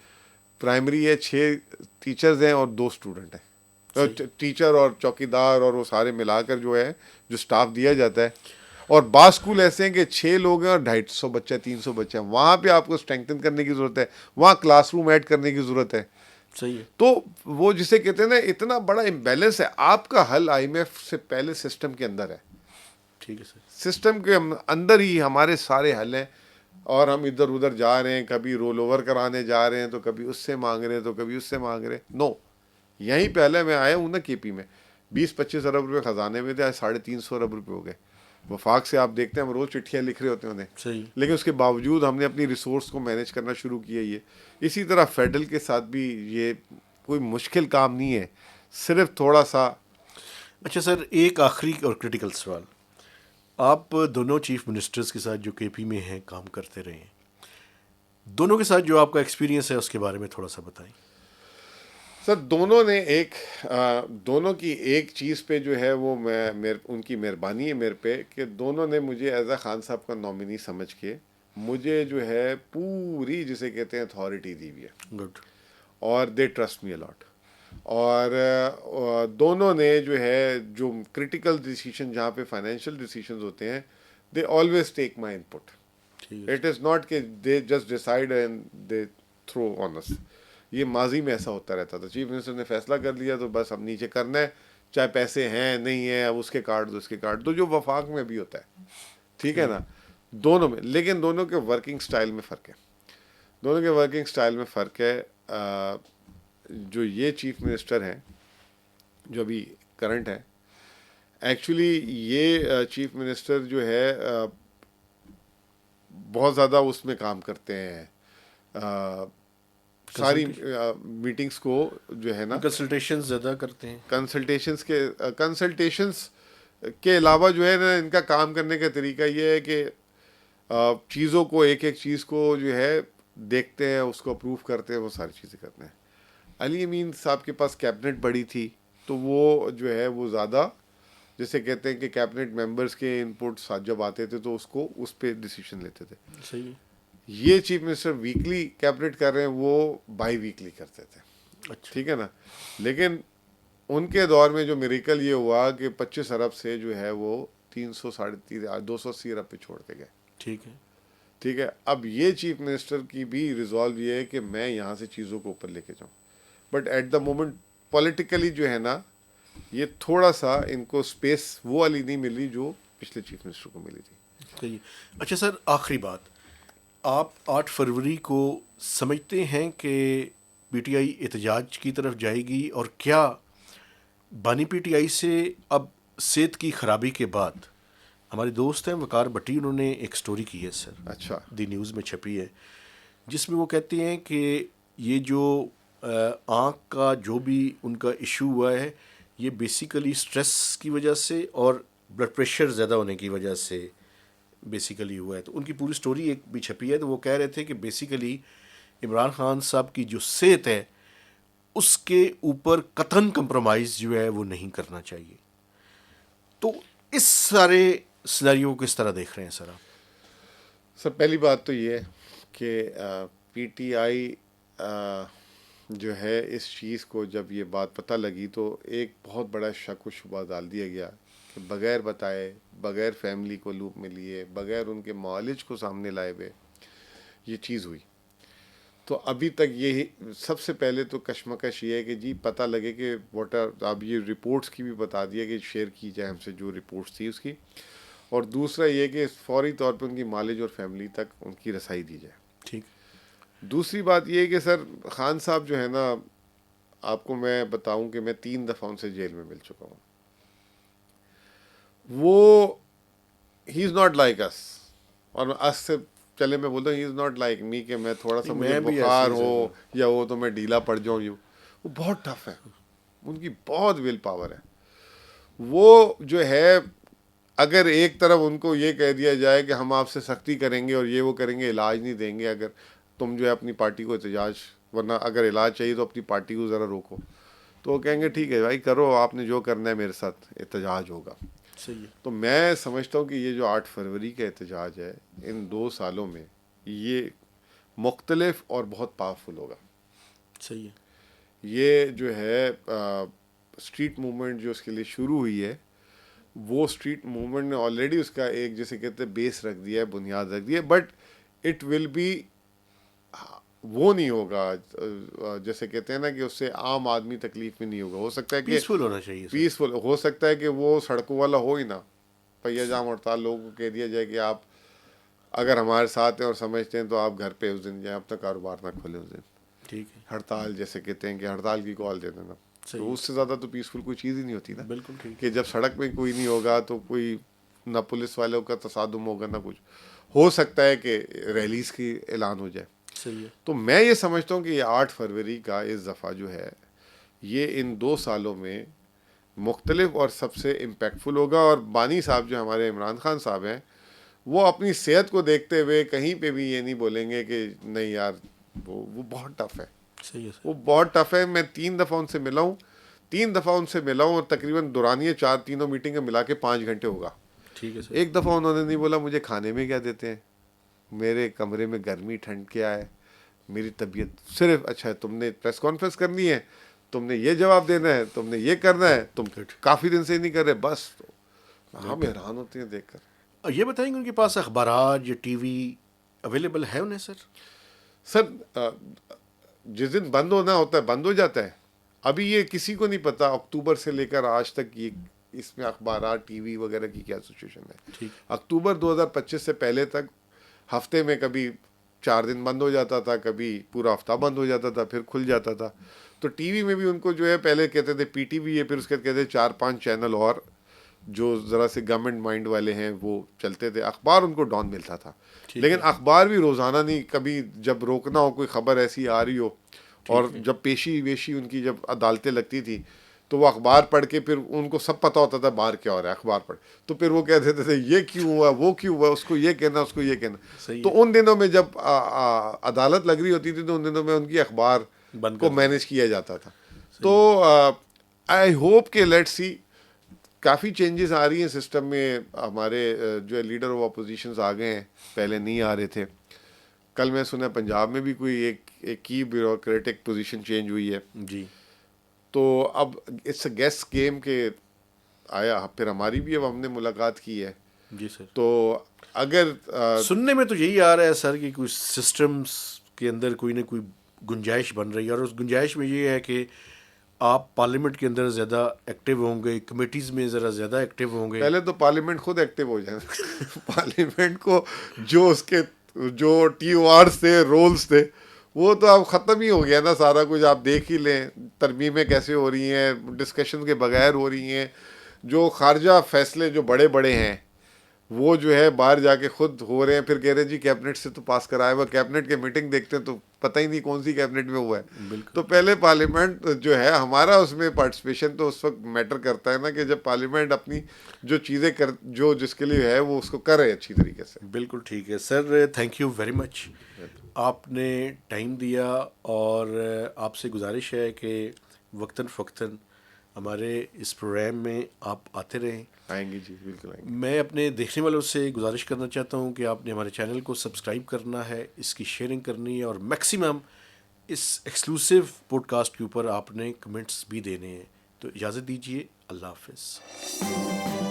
پرائمری ہے 6 ٹیچرز ہیں اور 2 اسٹوڈنٹ ہیں, ٹیچر اور چوکیدار اور وہ سارے ملا کر جو ہے جو سٹاف دیا جاتا ہے. اور بعض اسکول ایسے ہیں کہ 6 لوگ ہیں اور 250 بچہ 300 بچہ, وہاں پہ آپ کو اسٹرینگتھن کرنے کی ضرورت ہے, وہاں کلاس روم ایڈ کرنے کی ضرورت ہے. صحیح ہے. تو وہ جسے کہتے ہیں نا اتنا بڑا امبیلنس ہے. آپ کا حل آئی ایم ایف سے پہلے سسٹم کے اندر ہے. ٹھیک ہے سر. سسٹم کے اندر ہی ہمارے سارے حل ہیں, اور ہم ادھر ادھر جا رہے ہیں, کبھی رول اوور کرانے جا رہے ہیں تو کبھی اس سے مانگ رہے ہیں تو کبھی اس سے مانگ رہے ہیں. نو, یہیں پہلے میں آیا ہوں نا کے پی میں 20-25 ارب روپے خزانے میں تھے, آج 350 ارب روپے ہو گئے. وفاق سے آپ دیکھتے ہیں ہم روز چٹھیاں لکھ رہے ہوتے ہیں انہیں, صحیح. لیکن اس کے باوجود ہم نے اپنی ریسورس کو مینیج کرنا شروع کیا. یہ اسی طرح فیڈرل کے ساتھ بھی یہ کوئی مشکل کام نہیں ہے, صرف تھوڑا سا. اچھا سر, ایک آخری اور کرٹیکل سوال, آپ دونوں چیف منسٹرز کے ساتھ جو کے پی میں ہیں کام کرتے رہے ہیں, دونوں کے ساتھ جو آپ کا ایکسپیرینس ہے اس کے بارے میں تھوڑا سا بتائیں. سر دونوں نے دونوں کی ایک چیز پہ جو ہے وہ ان کی مہربانی ہے میرے پہ کہ دونوں نے مجھے ایز اے خان صاحب کا نامنی سمجھ کے مجھے جو ہے پوری جسے کہتے ہیں اتھارٹی دی ہوئی ہے. گڈ. اور دے ٹرسٹ می الاٹ. اور دونوں نے جو ہے جو کرٹیکل ڈیسیشن جہاں پہ فائنینشیل ڈیسیشنز ہوتے ہیں they always take my input. It is not کہ they just decide and they throw on us. یہ ماضی میں ایسا ہوتا رہتا تھا, چیف منسٹر نے فیصلہ کر لیا تو بس اب نیچے کرنا ہے, چاہے پیسے ہیں نہیں ہیں, اب اس کے کارڈ دو اس کے کارڈ دو, جو وفاق میں بھی ہوتا ہے. ٹھیک ہے نا, دونوں میں. لیکن دونوں کے ورکنگ سٹائل میں فرق ہے, دونوں کے ورکنگ سٹائل میں فرق ہے. جو یہ چیف منسٹر ہیں جو ابھی کرنٹ ہے, ایکچولی یہ چیف منسٹر جو ہے بہت زیادہ اس میں کام کرتے ہیں, ساری میٹنگز کو جو ہے نا کنسلٹیشن زیادہ کرتے ہیں. کنسلٹیشنز کے علاوہ جو ہے نا ان کا کام کرنے کا طریقہ یہ ہے کہ چیزوں کو ایک ایک چیز کو جو ہے دیکھتے ہیں, اس کو اپروو کرتے ہیں, وہ ساری چیزیں کرتے ہیں. علی امین صاحب کے پاس کیبنٹ بڑی تھی تو وہ جو ہے وہ زیادہ جیسے کہتے ہیں کہ کیبنٹ ممبرز کے ان پٹ جب آتے تھے تو اس کو اس پہ ڈیسیشن لیتے تھے. صحیح. یہ چیف منسٹر ویکلی کیبنٹ کر رہے ہیں, وہ بائی ویکلی کرتے تھے. اچھا. ٹھیک ہے نا. لیکن ان کے دور میں جو میریکل یہ ہوا کہ 25 ارب سے جو ہے وہ 280 ارب پہ چھوڑ کے گئے. ٹھیک ہے. ٹھیک ہے. اب یہ چیف منسٹر کی بھی ریزالو یہ ہے کہ میں یہاں سے چیزوں کو اوپر لے کے جاؤں, but at the moment politically جو ہے نا یہ تھوڑا سا ان کو اسپیس وہ والی نہیں ملی جو پچھلے چیف منسٹر کو ملی تھی. صحیح. اچھا سر, آخری بات, آپ 8 فروری کو سمجھتے ہیں کہ پی ٹی آئی احتجاج کی طرف جائے گی, اور کیا بانی پی ٹی آئی سے اب صحت کی خرابی کے بعد, ہمارے دوست ہیں وقار بٹی, انہوں نے ایک سٹوری کی ہے سر, اچھا, دی نیوز میں چھپی ہے, جس میں وہ کہتے ہیں کہ یہ جو آنکھ کا جو بھی ان کا ایشو ہوا ہے یہ بیسیکلی سٹریس کی وجہ سے اور بلڈ پریشر زیادہ ہونے کی وجہ سے بیسیکلی ہوا ہے. تو ان کی پوری سٹوری ایک بھی چھپی ہے, تو وہ کہہ رہے تھے کہ بیسیکلی عمران خان صاحب کی جو صحت ہے اس کے اوپر قطعاً کمپرومائز جو ہے وہ نہیں کرنا چاہیے. تو اس سارے سیناریو کو کس طرح دیکھ رہے ہیں سر آپ؟ سر پہلی بات تو یہ ہے کہ پی ٹی آئی جو ہے اس چیز کو جب یہ بات پتہ لگی تو ایک بہت بڑا شک و شبہ ڈال دیا گیا کہ بغیر بتائے, بغیر فیملی کو لوپ میں لیے, بغیر ان کے معالج کو سامنے لائے ہوئے یہ چیز ہوئی. تو ابھی تک یہ سب سے پہلے تو کشمکش یہ ہے کہ جی پتہ لگے کہ اب یہ رپورٹس کی بھی بتا دیا کہ شیئر کی جائے ہم سے جو رپورٹس تھی اس کی, اور دوسرا یہ کہ فوری طور پہ ان کی مالج اور فیملی تک ان کی رسائی دی جائے. ٹھیک. دوسری بات یہ ہے کہ سر خان صاحب جو ہے نا, آپ کو میں بتاؤں کہ میں 3 دفعہ ان سے جیل میں مل چکا ہوں. وہ ہی از ناٹ لائک اس, اور اس سے چلے میں بولتا ہوں ہی از ناٹ لائک می کہ میں تھوڑا سا مجھے بخار ہو یا وہ تو میں ڈھیلا پڑ جاؤں. وہ بہت ٹف ہے, ان کی بہت ول پاور ہے. وہ جو ہے اگر ایک طرف ان کو یہ کہہ دیا جائے کہ ہم آپ سے سختی کریں گے اور یہ وہ کریں گے, علاج نہیں دیں گے, اگر تم جو ہے اپنی پارٹی کو احتجاج, ورنہ اگر علاج چاہیے تو اپنی پارٹی کو ذرا روکو, تو وہ کہیں گے ٹھیک ہے بھائی کرو, آپ نے جو کرنا ہے میرے ساتھ احتجاج ہوگا. صحیح ہے. تو میں سمجھتا ہوں کہ یہ جو 8 فروری کا احتجاج ہے ان 2 سالوں میں یہ مختلف اور بہت پاورفل ہوگا. صحیح ہے. یہ جو ہے اسٹریٹ موومنٹ جو اس کے لیے شروع ہوئی ہے, وہ اسٹریٹ موومنٹ نے آلریڈی اس کا ایک جیسے کہتے ہیں بیس رکھ دیا ہے, بنیاد رکھ دی ہے, بٹ اٹ ول بی وہ نہیں ہوگا جیسے کہتے ہیں نا کہ اس سے عام آدمی تکلیف میں نہیں ہوگا. ہو سکتا ہے کہ پیسفل ہونا چاہیے, پیسفل ہو سکتا ہے کہ وہ سڑکوں والا ہو ہی نا, پہیہ جام ہڑتال لوگوں کو کہہ دیا جائے کہ آپ اگر ہمارے ساتھ ہیں اور سمجھتے ہیں تو آپ گھر پہ اس دن جائیں, اب تک کاروبار نہ کھولیں اس دن. ٹھیک ہے. ہڑتال جیسے کہتے ہیں کہ ہڑتال کی کال دے دینا, تو اس سے زیادہ تو پیسفل کوئی چیز ہی نہیں ہوتی نا. بالکل ٹھیک. کہ جب سڑک میں کوئی نہیں ہوگا تو کوئی نہ پولیس والوں کا تصادم ہوگا نہ کچھ, ہو سکتا ہے کہ ریلیز کی اعلان ہو جائے. صحیح ہے. تو میں یہ سمجھتا ہوں کہ یہ 8 فروری کا اس دفعہ جو ہے یہ ان 2 سالوں میں مختلف اور سب سے امپیکٹفل ہوگا. اور بانی صاحب جو ہمارے عمران خان صاحب ہیں, وہ اپنی صحت کو دیکھتے ہوئے کہیں پہ بھی یہ نہیں بولیں گے کہ نہیں یار وہ بہت ٹف ہے. صحیح ہے. وہ بہت ٹف ہے. میں 3 دفعہ ان سے ملا ہوں, 3 دفعہ ان سے ملا ہوں, اور تقریباً دورانیے 4 تینوں میٹنگیں ملا کے 5 گھنٹے ہوگا. ٹھیک ہے. ایک دفعہ انہوں نے نہیں بولا مجھے کھانے میں کیا دیتے ہیں, میرے کمرے میں گرمی ٹھنڈ کیا ہے, میری طبیعت, صرف اچھا ہے تم نے پریس کانفرنس کرنی ہے, تم نے یہ جواب دینا ہے, تم نے یہ کرنا ہے, تم کافی دن سے ہی نہیں کر رہے بس. تو ہم حیران ہوتے ہیں دیکھ کر. یہ بتائیں گے ان کے پاس اخبارات یا ٹی وی اویلیبل ہے انہیں سر؟ سر جس دن بند ہونا ہوتا ہے بند ہو جاتا ہے. ابھی یہ کسی کو نہیں پتا اکتوبر سے لے کر آج تک یہ اس میں اخبارات ٹی وی وغیرہ کی کیا سچویشن ہے. اکتوبر 2025 سے پہلے تک ہفتے میں کبھی 4 دن بند ہو جاتا تھا, کبھی پورا ہفتہ بند ہو جاتا تھا, پھر کھل جاتا تھا. تو ٹی وی میں بھی ان کو جو ہے پہلے کہتے تھے پی ٹی وی ہے, پھر اس کے کہتے تھے 4-5 چینل اور جو ذرا سے گورنمنٹ مائنڈ والے ہیں وہ چلتے تھے. اخبار ان کو ڈاؤن ملتا تھا, لیکن اخبار بھی روزانہ نہیں, کبھی جب روکنا ہو کوئی خبر ایسی آ رہی ہو, اور جب پیشی ویشی ان کی جب عدالتیں لگتی تھی تو وہ اخبار پڑھ کے پھر ان کو سب پتہ ہوتا تھا باہر کیا ہو رہا ہے, اخبار پڑھ, تو پھر وہ کہتے تھے یہ کیوں ہوا, وہ کیوں ہوا, اس کو یہ کہنا, اس کو یہ کہنا. تو ان دنوں میں جب عدالت لگ رہی ہوتی تھی تو ان دنوں میں ان کی اخبار کو مینیج کیا جاتا تھا. تو آئی ہوپ کہ لیٹ سی کافی چینجز آ رہی ہیں سسٹم میں. ہمارے جو لیڈر آف اپوزیشنز آ گئے ہیں, پہلے نہیں آ رہے تھے. کل میں سنا پنجاب میں بھی کوئی ایک کی بیوروکریٹک پوزیشن چینج ہوئی ہے. جی. تو اب اٹس اے گیس گیم کہ آیا, پھر ہماری بھی اب ہم نے ملاقات کی ہے. جی سر. تو اگر سننے میں تو یہی آ رہا ہے سر کہ کوئی سسٹمز کے اندر کوئی نہ کوئی گنجائش بن رہی ہے, اور اس گنجائش میں یہ ہے کہ آپ پارلیمنٹ کے اندر زیادہ ایکٹیو ہوں گے, کمیٹیز میں ذرا زیادہ ایکٹیو ہوں گے. پہلے تو پارلیمنٹ خود ایکٹیو ہو جائے. پارلیمنٹ کو جو اس کے جو ٹی او آرس تھے, رولز تھے, وہ تو اب ختم ہی ہو گیا نا سارا کچھ. آپ دیکھ ہی لیں ترمیمیں کیسے ہو رہی ہیں, ڈسکشن کے بغیر ہو رہی ہیں. جو خارجہ فیصلے جو بڑے بڑے ہیں وہ جو ہے باہر جا کے خود ہو رہے ہیں, پھر کہہ رہے ہیں جی کیبنٹ سے تو پاس کرایا ہوا. کیبنٹ کے میٹنگ دیکھتے ہیں تو پتہ ہی نہیں کون سی کیبنٹ میں ہوا ہے. تو پہلے پارلیمنٹ جو ہے ہمارا اس میں پارٹیسپیشن تو اس وقت میٹر کرتا ہے نا کہ جب پارلیمنٹ اپنی جو چیزیں جو جس کے لیے ہے وہ اس کو کرے اچھی طریقے سے. بالکل ٹھیک ہے سر, تھینک یو ویری مچ. آپ نے ٹائم دیا، اور آپ سے گزارش ہے کہ وقتاً فوقتاً ہمارے اس پروگرام میں آپ آتے رہیں. آئیں گے جی، بالکل آئیں گے. میں اپنے دیکھنے والوں سے گزارش کرنا چاہتا ہوں کہ آپ نے ہمارے چینل کو سبسکرائب کرنا ہے، اس کی شیئرنگ کرنی ہے، اور میکسیمم اس ایکسکلوسیو پوڈ کاسٹ کے اوپر آپ نے کمنٹس بھی دینے ہیں. تو اجازت دیجیے، اللہ حافظ.